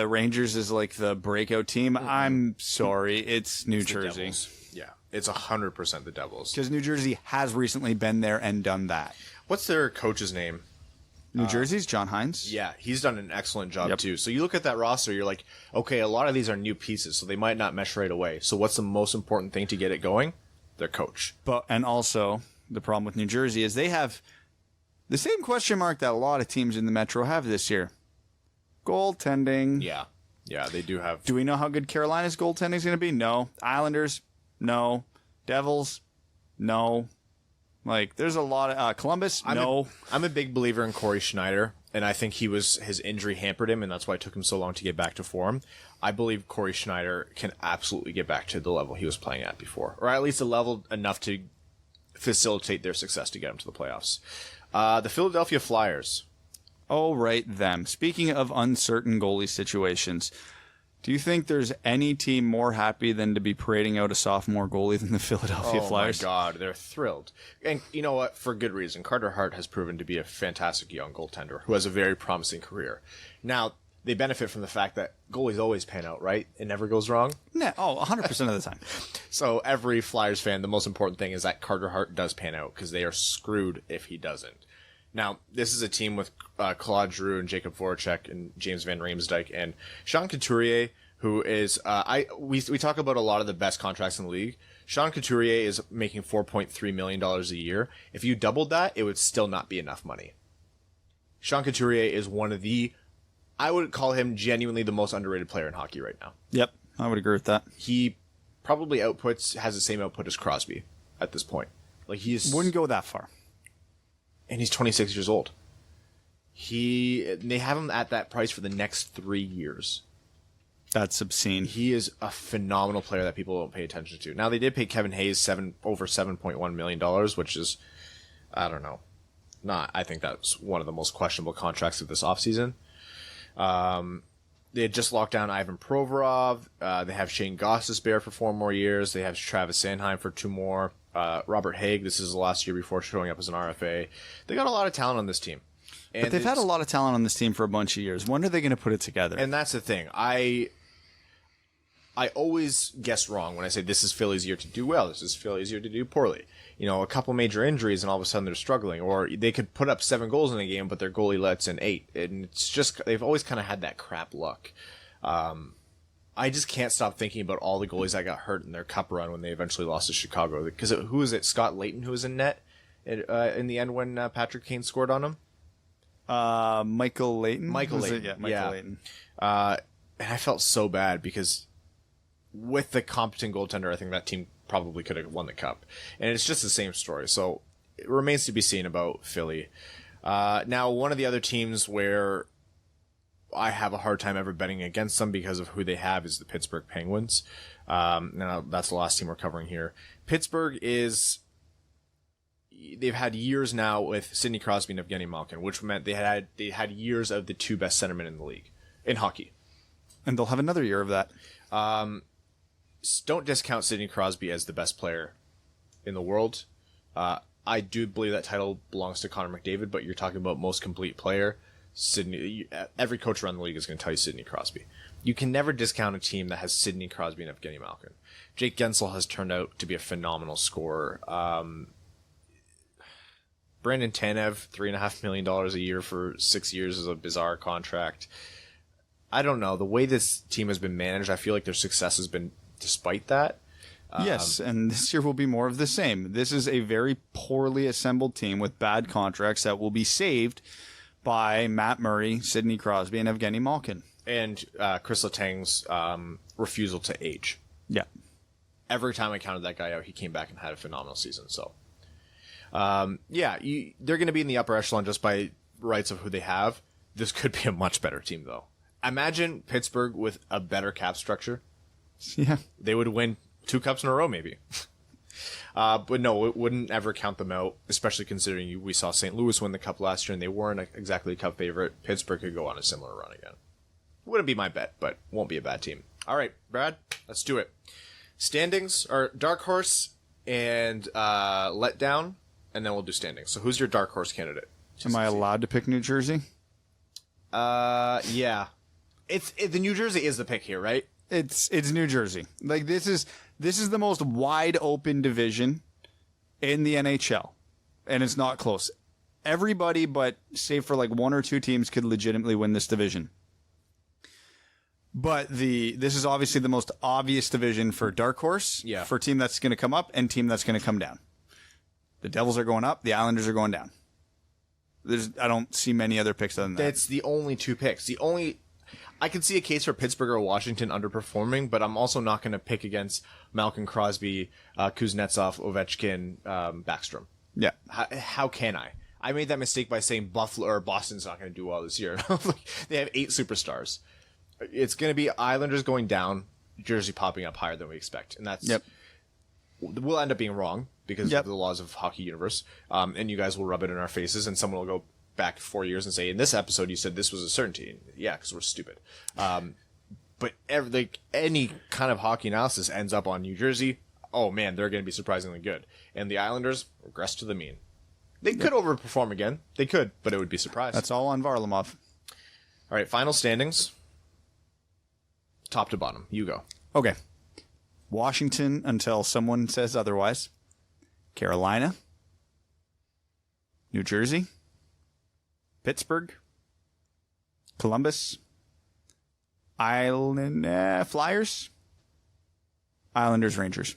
Rangers as like the breakout team. Mm-hmm. I'm sorry, it's New Jersey. Devils. Yeah, it's 100% the Devils. Because New Jersey has recently been there and done that. What's their coach's name? New Jersey's John Hines. Yeah, he's done an excellent job too. So you look at that roster, you're like, okay, a lot of these are new pieces, so they might not mesh right away. So what's the most important thing to get it going? Their coach. And also the problem with New Jersey is they have the same question mark that a lot of teams in the Metro have this year. Goaltending. Yeah, they do have. Do we know how good Carolina's goaltending is going to be? No. Islanders? No. Devils? No. There's a lot of Columbus? No. I'm a big believer in Corey Schneider, and I think his injury hampered him, and that's why it took him so long to get back to form. I believe Corey Schneider can absolutely get back to the level he was playing at before, or at least a level enough to facilitate their success to get him to the playoffs. The Philadelphia Flyers. Oh, right, them. Speaking of uncertain goalie situations, do you think there's any team more happy than to be parading out a sophomore goalie than the Philadelphia Flyers? Oh, my God. They're thrilled. And you know what? For good reason. Carter Hart has proven to be a fantastic young goaltender who has a very promising career. Now, they benefit from the fact that goalies always pan out, right? It never goes wrong. No, 100% of the time. So every Flyers fan, the most important thing is that Carter Hart does pan out because they are screwed if he doesn't. Now, this is a team with Claude Giroux and Jacob Voracek and James Van Riemsdyk and Sean Couturier, who is we talk about a lot of the best contracts in the league. Sean Couturier is making $4.3 million a year. If you doubled that, it would still not be enough money. Sean Couturier is one of I would call him genuinely the most underrated player in hockey right now. Yep, I would agree with that. He probably has the same output as Crosby at this point. Wouldn't go that far. And he's 26 years old. They have him at that price for the next 3 years. That's obscene. He is a phenomenal player that people don't pay attention to. Now, they did pay Kevin Hayes over $7.1 million, which is, I don't know. I think that's one of the most questionable contracts of this offseason. They had just locked down Ivan Provorov. They have Shane Gostisbehere for 4 more years. They have Travis Sanheim for 2 more. Robert Haig, this is the last year before showing up as an RFA. They got a lot of talent on this team. But they've had a lot of talent on this team for a bunch of years. When are they going to put it together? And that's the thing. I always guess wrong when I say this is Philly's year to do well. This is Philly's year to do poorly. A couple major injuries and all of a sudden they're struggling. Or they could put up 7 goals in a game, but their goalie lets in 8. And it's just, they've always kind of had that crap luck. I just can't stop thinking about all the goalies that got hurt in their cup run when they eventually lost to Chicago. Because who was it? Scott Layton who was in net in the end when Patrick Kane scored on him? Michael Leighton. Michael Leighton. Yeah, Michael Leighton. And I felt so bad because with the competent goaltender, I think that team probably could have won the cup. And it's just the same story. So it remains to be seen about Philly. Now, one of the other teams where I have a hard time ever betting against them because of who they have is the Pittsburgh Penguins. Now, that's the last team we're covering here. Pittsburgh they've had years now with Sidney Crosby and Evgeny Malkin, which meant they had years of the two best centermen in the league in hockey. And they'll have another year of that. Don't discount Sidney Crosby as the best player in the world. I do believe that title belongs to Connor McDavid, but you're talking about most complete player. Every coach around the league is going to tell you Sidney Crosby. You can never discount a team that has Sidney Crosby and Evgeny Malkin. Jake Gensel has turned out to be a phenomenal scorer. Brandon Tanev, $3.5 million a year for 6 years is a bizarre contract. I don't know. The way this team has been managed, I feel like their success has been despite that. Yes, and this year will be more of the same. This is a very poorly assembled team with bad contracts that will be saved by Matt Murray, Sidney Crosby, and Evgeny Malkin. And Chris Letang's refusal to age. Yeah. Every time I counted that guy out, he came back and had a phenomenal season. So, they're going to be in the upper echelon just by rights of who they have. This could be a much better team, though. Imagine Pittsburgh with a better cap structure. Yeah. They would win 2 cups in a row, maybe. But no, it wouldn't ever count them out, especially considering we saw St. Louis win the cup last year and they weren't exactly a cup favorite. Pittsburgh could go on a similar run again. Wouldn't be my bet, but won't be a bad team. All right, Brad, let's do it. Standings are dark horse and letdown, and then we'll do standings. So who's your dark horse candidate? Am I allowed to pick New Jersey? Yeah. The New Jersey is the pick here, right? It's New Jersey. Like this is the most wide open division in the NHL, and it's not close. Everybody, but save for like 1 or 2 teams, could legitimately win this division. But this is obviously the most obvious division for dark horse, for team that's going to come up and team that's going to come down. The Devils are going up, the Islanders are going down. I don't see many other picks other than that. That's the only 2 picks. I can see a case for Pittsburgh or Washington underperforming, but I'm also not going to pick against Malkin, Crosby, Kuznetsov, Ovechkin, Backstrom. Yeah. How can I? I made that mistake by saying Buffalo or Boston's not going to do well this year. They have 8 superstars. It's going to be Islanders going down, Jersey popping up higher than we expect, and that's we'll end up being wrong because of the laws of hockey universe, and you guys will rub it in our faces, and someone will go back 4 years and say, in this episode you said this was a certainty. Yeah, because we're stupid. But any kind of hockey analysis ends up on New Jersey. Oh man, they're going to be surprisingly good, and the Islanders regress to the mean. They could overperform again. They could, but it would be surprised. That's all on Varlamov. All right, final standings. Top to bottom. You go. Okay. Washington until someone says otherwise. Carolina. New Jersey. Pittsburgh. Columbus. Flyers. Islanders, Rangers.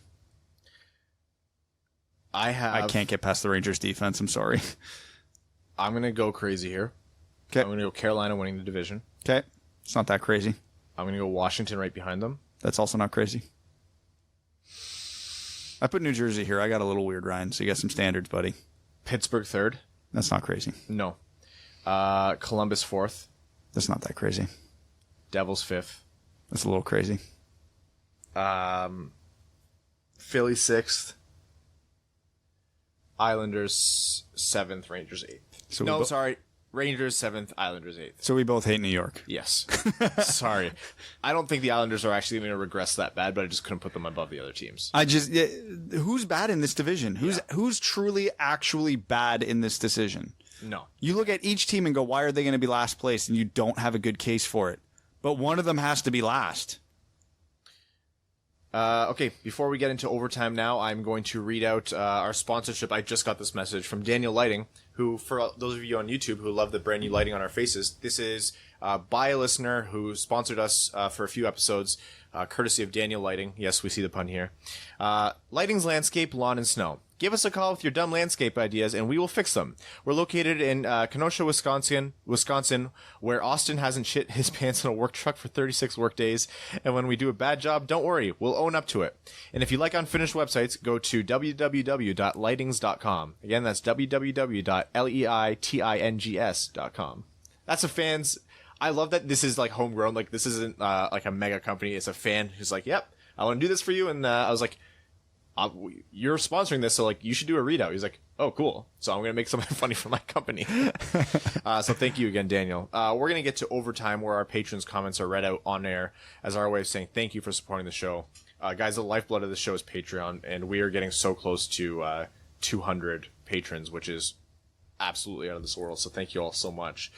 I can't get past the Rangers defense. I'm sorry. I'm going to go crazy here. Okay. I'm going to go Carolina winning the division. Okay. It's not that crazy. I'm going to go Washington right behind them. That's also not crazy. I put New Jersey here. I got a little weird, Ryan, so you got some standards, buddy. Pittsburgh third. That's not crazy. No. Columbus fourth. That's not that crazy. Devils fifth. That's a little crazy. Philly sixth. Islanders seventh. Rangers eighth. Sorry. Rangers 7th, Islanders 8th. So we both hate New York. Yes. Sorry. I don't think the Islanders are actually going to regress that bad, but I just couldn't put them above the other teams. Who's bad in this division? Who's truly actually bad in this decision? No. You look at each team and go, why are they going to be last place? And you don't have a good case for it. But one of them has to be last. Okay, before we get into overtime now, I'm going to read out our sponsorship. I just got this message from Daniel Lighting, who, for those of you on YouTube who love the brand new lighting on our faces, this is by a listener who sponsored us for a few episodes, courtesy of Daniel Lighting. Yes, we see the pun here. Lighting's landscape, lawn, and snow. Give us a call with your dumb landscape ideas, and we will fix them. We're located in Kenosha, Wisconsin, where Austin hasn't shit his pants in a work truck for 36 work days. And when we do a bad job, don't worry, we'll own up to it. And if you like unfinished websites, go to www.lightings.com. Again, that's www.leitings.com. That's a fan's... I love that this is like homegrown. Like this isn't like a mega company. It's a fan who's like, "Yep, I want to do this for you." And I was like, "You're sponsoring this, so like you should do a readout." He's like, "Oh, cool. So I'm gonna make something funny for my company." So thank you again, Daniel. We're gonna get to overtime where our patrons' comments are read out on air as our way of saying thank you for supporting the show, guys. The lifeblood of the show is Patreon, and we are getting so close to 200 patrons, which is absolutely out of this world. So thank you all so much.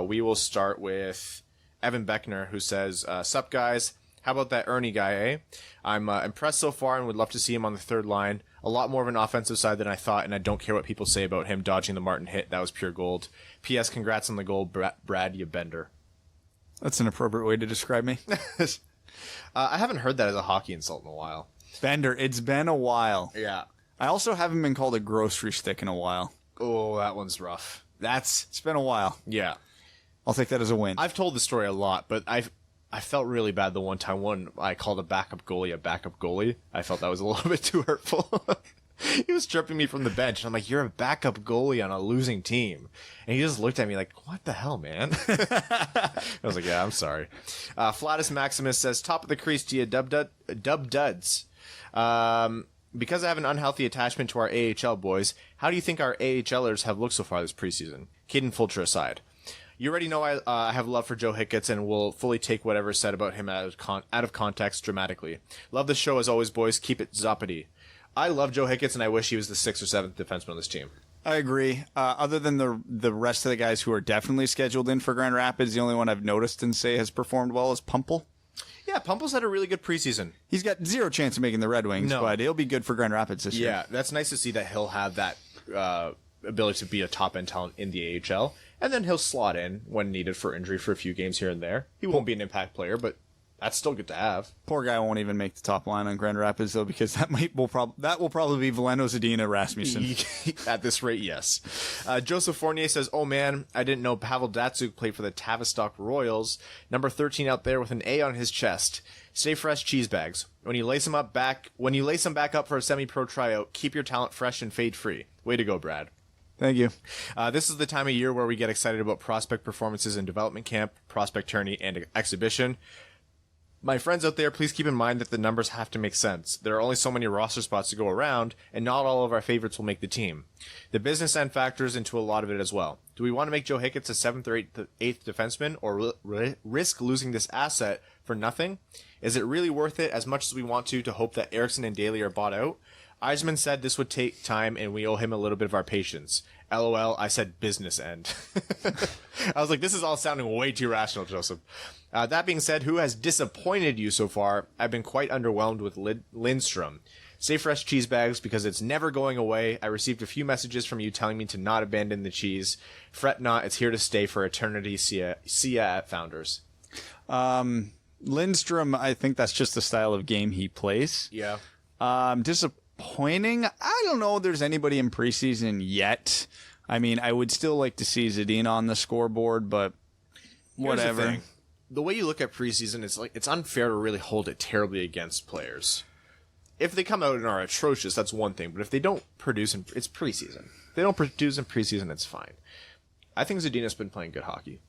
We will start with Evan Beckner, who says, "Sup guys, how about that Ernie guy, eh? I'm impressed so far and would love to see him on the third line. A lot more of an offensive side than I thought, and I don't care what people say about him dodging the Martin hit. That was pure gold. P.S. Congrats on the goal, Brad, you bender." That's an appropriate way to describe me. I haven't heard that as a hockey insult in a while. Bender, it's been a while. Yeah. I also haven't been called a grocery stick in a while. Oh, that one's rough. It's been a while. Yeah. I'll take that as a win. I've told the story a lot, but I felt really bad the one time when I called a backup goalie. I felt that was a little bit too hurtful. He was stripping me from the bench, and I'm like, "You're a backup goalie on a losing team." And he just looked at me like, "What the hell, man?" I was like, "Yeah, I'm sorry." Flatus Maximus says, "Top of the crease to you, dub duds. Because I have an unhealthy attachment to our AHL boys, how do you think our AHLers have looked so far this preseason? Kid and Fulcher aside. You already know I have love for Joe Hicketts and will fully take whatever is said about him out of context dramatically. Love the show as always, boys. Keep it zoppity. I love Joe Hicketts, and I wish he was the 6th or 7th defenseman on this team." I agree. Other than the rest of the guys who are definitely scheduled in for Grand Rapids, the only one I've noticed and say has performed well is Pumple. Yeah, Pumple's had a really good preseason. He's got zero chance of making the Red Wings, but he'll be good for Grand Rapids this year. Yeah, that's nice to see that he'll have that ability to be a top-end talent in the AHL, and then he'll slot in when needed for injury for a few games here and there. He won't be an impact player, but that's still good to have. Poor guy won't even make the top line on Grand Rapids, though, because that will probably be Veleno Zadina Rasmussen. At this rate, yes. Joseph Fournier says, "Oh man, I didn't know Pavel Datsyuk played for the Tavistock Royals. Number 13 out there with an A on his chest. Stay fresh, cheese bags. When you lace him back up for a semi-pro tryout, keep your talent fresh and fade-free. Way to go, Brad." Thank you. This is the time of year where we get excited about prospect performances in development camp, prospect tourney, and exhibition. My friends out there, please keep in mind that the numbers have to make sense. There are only so many roster spots to go around, and not all of our favorites will make the team. The business end factors into a lot of it as well. Do we want to make Joe Hicketts a 7th or 8th defenseman, or risk losing this asset for nothing? Is it really worth it as much as we want to hope that Eriksson and Daly are bought out? Eisman said this would take time, and we owe him a little bit of our patience. LOL, I said business end. I was like, this is all sounding way too rational, Joseph. That being said, who has disappointed you so far? I've been quite underwhelmed with Lindstrom. Stay fresh, cheese bags, because it's never going away. I received a few messages from you telling me to not abandon the cheese. Fret not, it's here to stay for eternity. See ya at Founders. Lindstrom, I think that's just the style of game he plays. Yeah. Disappointing? I don't know if there's anybody in preseason yet. I mean, I would still like to see Zadina on the scoreboard, but whatever. Here's the thing. The way you look at preseason, it's unfair to really hold it terribly against players. If they come out and are atrocious, that's one thing. But if they don't produce, it's preseason. If they don't produce in preseason, it's fine. I think Zadina's been playing good hockey.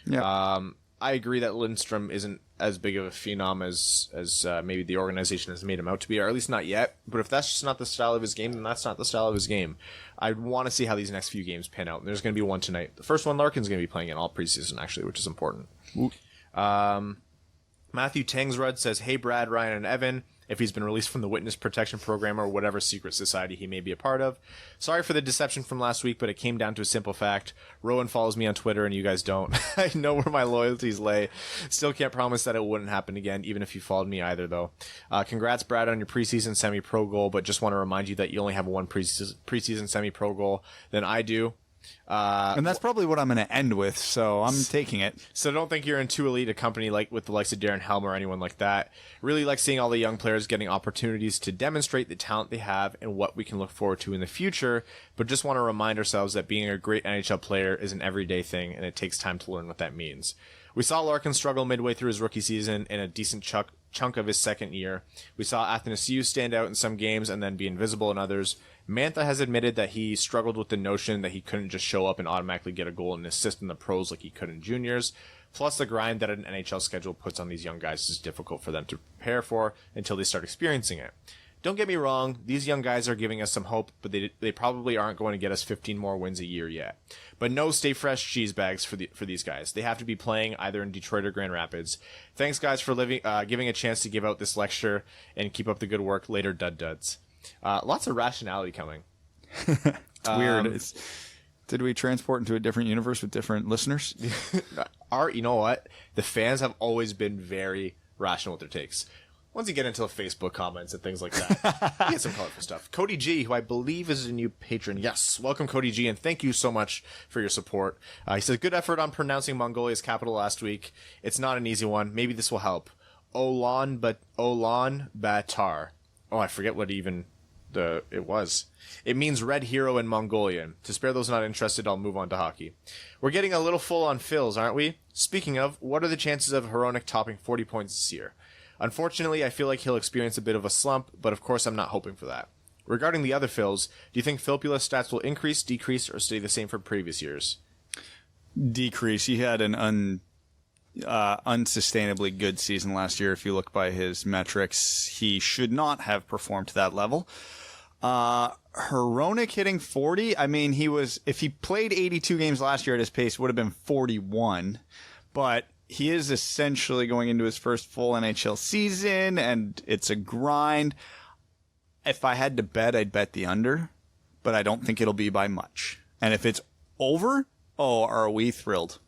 Yeah. I agree that Lindstrom isn't as big of a phenom as maybe the organization has made him out to be, or at least not yet. But if that's just not the style of his game, then that's not the style of his game. I want to see how these next few games pan out. And there's going to be one tonight. The first one, Larkin's going to be playing in all preseason, actually, which is important. Matthew Tangsrud says, "Hey, Brad, Ryan, and Evan. If he's been released from the witness protection program or whatever secret society he may be a part of. Sorry for the deception from last week, but it came down to a simple fact. Rowan follows me on Twitter and you guys don't. I know where my loyalties lay. Still can't promise that it wouldn't happen again, even if you followed me either, though. Congrats, Brad, on your preseason semi-pro goal, but just want to remind you that you only have one preseason semi-pro goal than I do. And that's probably what I'm going to end with, so I'm taking it. So don't think you're in too elite a company like with the likes of Darren Helm or anyone like that. Really like seeing all the young players getting opportunities to demonstrate the talent they have and what we can look forward to in the future, but just want to remind ourselves that being a great NHL player is an everyday thing, and it takes time to learn what that means. We saw Larkin struggle midway through his rookie season and a decent chunk of his second year. We saw Athanasiou stand out in some games and then be invisible in others. Mantha has admitted that he struggled with the notion that he couldn't just show up and automatically get a goal and assist in the pros like he could in juniors. Plus, the grind that an NHL schedule puts on these young guys is difficult for them to prepare for until they start experiencing it. Don't get me wrong, these young guys are giving us some hope, but they probably aren't going to get us 15 more wins a year yet. But no stay fresh cheese bags for these guys. They have to be playing either in Detroit or Grand Rapids. Thanks, guys, for giving a chance to give out this lecture, and keep up the good work. Later, duds. Lots of rationality coming. It's weird. Did we transport into a different universe with different listeners? You know what? The fans have always been very rational with their takes. Once you get into the Facebook comments and things like that, you get some colorful stuff. Cody G, who I believe is a new patron. Yes, welcome, Cody G, and thank you so much for your support. He says, good effort on pronouncing Mongolia's capital last week. It's not an easy one. Maybe this will help. Ulaanbaatar. Oh, I forget what even it was. It means red hero in Mongolian. To spare those not interested, I'll move on to hockey. We're getting a little full on fills, aren't we? Speaking of, what are the chances of Hronek topping 40 points this year? Unfortunately, I feel like he'll experience a bit of a slump, but of course I'm not hoping for that. Regarding the other fills, do you think Filppula's stats will increase, decrease, or stay the same from previous years? Decrease. He had an unsustainably good season last year. If you look by his metrics, he should not have performed to that level. Hronek hitting 40, I mean, if he played 82 games last year at his pace, would have been 41, but he is essentially going into his first full NHL season, and it's a grind. If I had to bet, I'd bet the under, but I don't think it'll be by much. And if it's over, are we thrilled?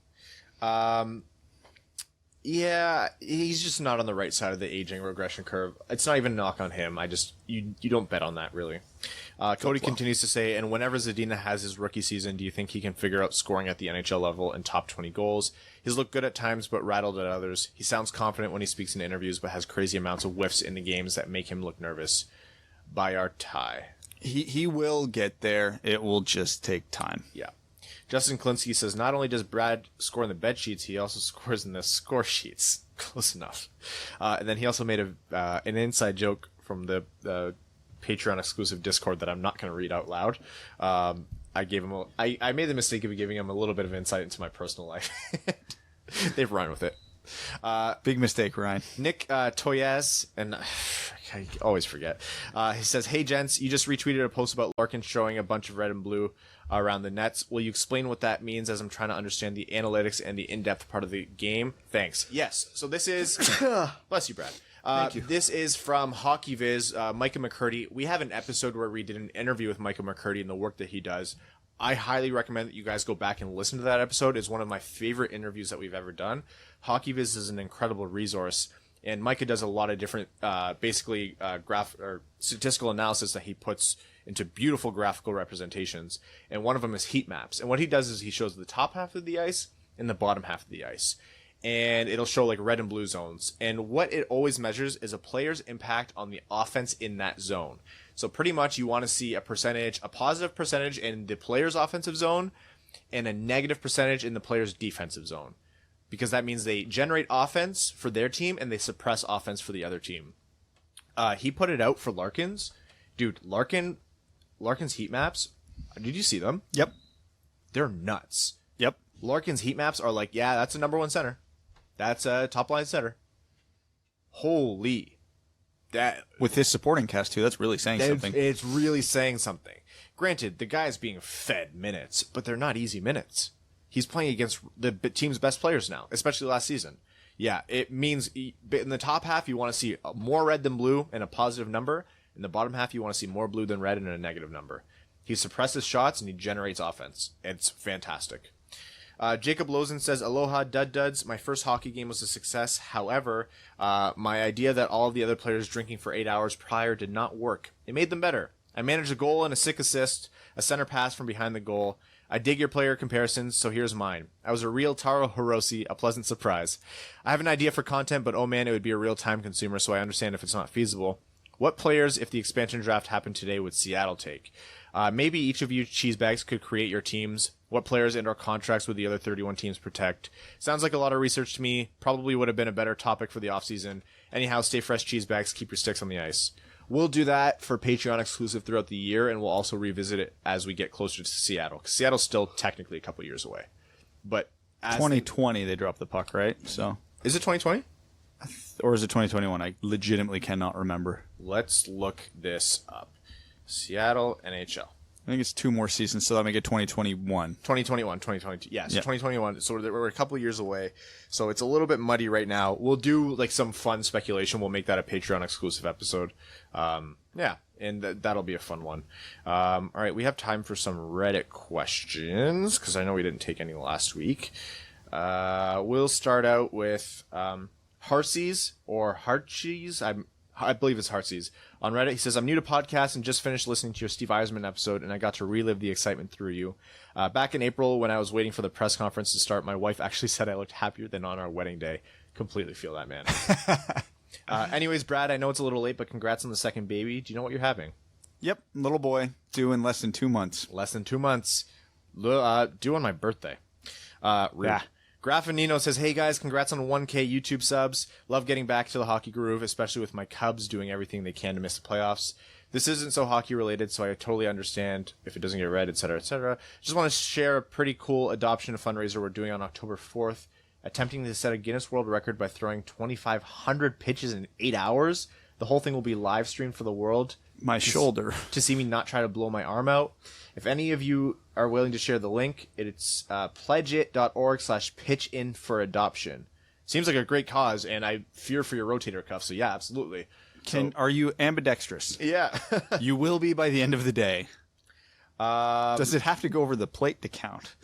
Yeah, he's just not on the right side of the aging regression curve. It's not even a knock on him. You don't bet on that, really. Cody continues to say, and whenever Zadina has his rookie season, do you think he can figure out scoring at the NHL level and top 20 goals? He's looked good at times, but rattled at others. He sounds confident when he speaks in interviews, but has crazy amounts of whiffs in the games that make him look nervous. By our tie. He will get there. It will just take time. Yeah. Justin Klinsky says, not only does Brad score in the bed sheets, he also scores in the score sheets. Close enough. And then he also made an inside joke from the Patreon exclusive Discord that I'm not going to read out loud. I gave him I made the mistake of giving him a little bit of insight into my personal life. They've run with it. Big mistake, Ryan. Nick Toyaz, and I always forget. He says, hey, gents, you just retweeted a post about Larkin showing a bunch of red and blue around the nets. Will you explain what that means, as I'm trying to understand the analytics and the in-depth part of the game? Thanks. Yes. So this is... Bless you, Brad. Thank you. This is from Hockey Viz, Micah McCurdy. We have an episode where we did an interview with Micah McCurdy and the work that he does. I highly recommend that you guys go back and listen to that episode. It's one of my favorite interviews that we've ever done. Hockey Viz is an incredible resource, and Micah does a lot of different, graph or statistical analysis that he puts into beautiful graphical representations. And one of them is heat maps. And what he does is he shows the top half of the ice and the bottom half of the ice. And it'll show like red and blue zones. And what it always measures is a player's impact on the offense in that zone. So pretty much you want to see a positive percentage in the player's offensive zone and a negative percentage in the player's defensive zone. Because that means they generate offense for their team and they suppress offense for the other team. He put it out for Larkin's. Dude, Larkin's heat maps, did you see them? Yep. They're nuts. Yep. Larkin's heat maps are like, yeah, that's a number one center. That's a top line center. Holy. That with his supporting cast too, that's really saying something. It's really saying something. Granted, the guy's being fed minutes, but they're not easy minutes. He's playing against the team's best players now, especially last season. Yeah, it means in the top half you want to see more red than blue and a positive number. In the bottom half you want to see more blue than red and a negative number. He suppresses shots and he generates offense. It's fantastic. Jacob Lozen says, aloha, duds. My first hockey game was a success. However, my idea that all of the other players drinking for 8 hours prior did not work. It made them better. I managed a goal and a sick assist, a center pass from behind the goal. I dig your player comparisons, so here's mine. I was a real Taro Hirose, a pleasant surprise. I have an idea for content, but oh man, it would be a real time consumer, so I understand if it's not feasible. What players, if the expansion draft happened today, would Seattle take? Maybe each of you cheesebags could create your teams. What players and/or contracts would the other 31 teams protect? Sounds like a lot of research to me. Probably would have been a better topic for the offseason. Anyhow, stay fresh, cheesebags. Keep your sticks on the ice. We'll do that for Patreon exclusive throughout the year, and we'll also revisit it as we get closer to Seattle. 'Cause Seattle's still technically a couple years away. But 2020, they dropped the puck, right? So is it 2020? Or is it 2021? I legitimately cannot remember. Let's look this up. Seattle NHL. I think it's 2 more seasons, so that'll make it 2021. 2021, 2022. Yes, Yep. 2021. So we're a couple of years away. So it's a little bit muddy right now. We'll do like some fun speculation. We'll make that a Patreon exclusive episode. Yeah, and that'll be a fun one. All right, we have time for some Reddit questions because I know we didn't take any last week. We'll start out with Harseys or Harchees. I believe it's Heartsease. On Reddit, he says, I'm new to podcasts and just finished listening to your Steve Eisman episode, and I got to relive the excitement through you. Back in April, when I was waiting for the press conference to start, my wife actually said I looked happier than on our wedding day. Completely feel that, man. Anyways, Brad, I know it's a little late, but congrats on the second baby. Do you know what you're having? Yep, little boy, due in less than 2 months. Less than 2 months. Due on my birthday. Yeah. Graffinino says, hey guys, congrats on 1K YouTube subs. Love getting back to the hockey groove, especially with my Cubs doing everything they can to miss the playoffs. This isn't so hockey related, so I totally understand if it doesn't get read, etc., etc. Just want to share a pretty cool adoption fundraiser we're doing on October 4th, attempting to set a Guinness World Record by throwing 2,500 pitches in 8 hours. The whole thing will be live streamed for the world. My shoulder. To see me not try to blow my arm out. If any of you are willing to share the link, it's pledgeit.org/pitchinforadoption. Seems like a great cause, and I fear for your rotator cuff, so yeah, absolutely. Are you ambidextrous? Yeah. You will be by the end of the day. Does it have to go over the plate to count?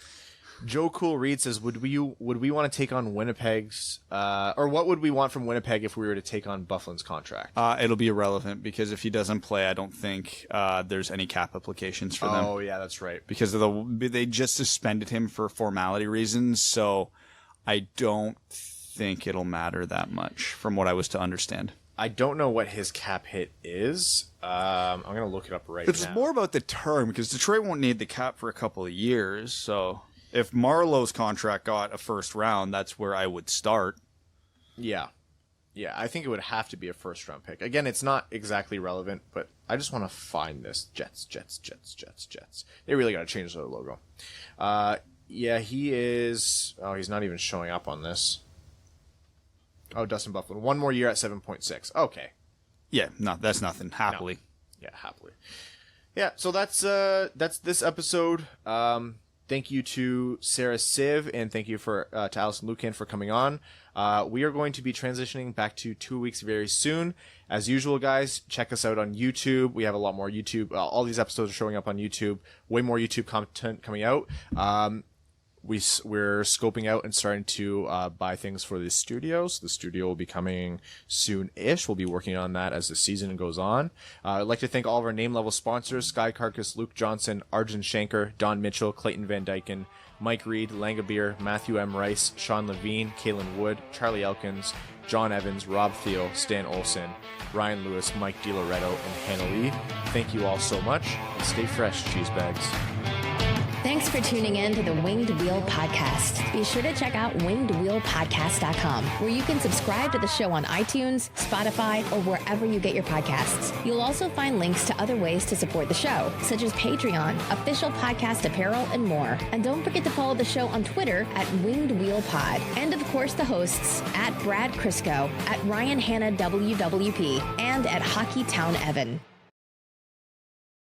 Joe Cool Reed says, would we want to take on Winnipeg's, or what would we want from Winnipeg if we were to take on Byfuglien's contract? It'll be irrelevant because if he doesn't play, I don't think there's any cap applications for them. Oh, yeah, that's right. Because they just suspended him for formality reasons, so I don't think it'll matter that much from what I was to understand. I don't know what his cap hit is. I'm going to look it up right now. It's more about the term because Detroit won't need the cap for a couple of years, so... If Marlowe's contract got a first round, that's where I would start. Yeah. Yeah, I think it would have to be a first round pick. Again, it's not exactly relevant, but I just want to find this. Jets. They really got to change their logo. Yeah, he is... Oh, he's not even showing up on this. Oh, Dustin Byfuglien. 1 more year at 7.6. Okay. Yeah, no, that's nothing. Happily. No. Yeah, happily. Yeah, so that's this episode. Thank you to Sara Civ, and thank you to Alison Lukan for coming on. We are going to be transitioning back to 2 weeks very soon. As usual, guys, check us out on YouTube. We have a lot more YouTube. All these episodes are showing up on YouTube. Way more YouTube content coming out. We're scoping out and starting to buy things for the studio. So the studio will be coming soon-ish. We'll be working on that as the season goes on. I'd like to thank all of our name-level sponsors, Sky Carcass, Luke Johnson, Arjun Shankar, Don Mitchell, Clayton Van Dyken, Mike Reed, Langabeer, Matthew M. Rice, Sean Levine, Kalen Wood, Charlie Elkins, John Evans, Rob Thiel, Stan Olson, Ryan Lewis, Mike DiLoretto, and Hannah Lee. Thank you all so much, and stay fresh, cheesebags. Thanks for tuning in to the Winged Wheel Podcast. Be sure to check out wingedwheelpodcast.com, where you can subscribe to the show on iTunes, Spotify, or wherever you get your podcasts. You'll also find links to other ways to support the show, such as Patreon, official podcast apparel, and more. And don't forget to follow the show on Twitter at Winged Wheel Pod. And of course, the hosts at Brad Crisco, at Ryan Hanna WWP, and at Hockey Town Evan.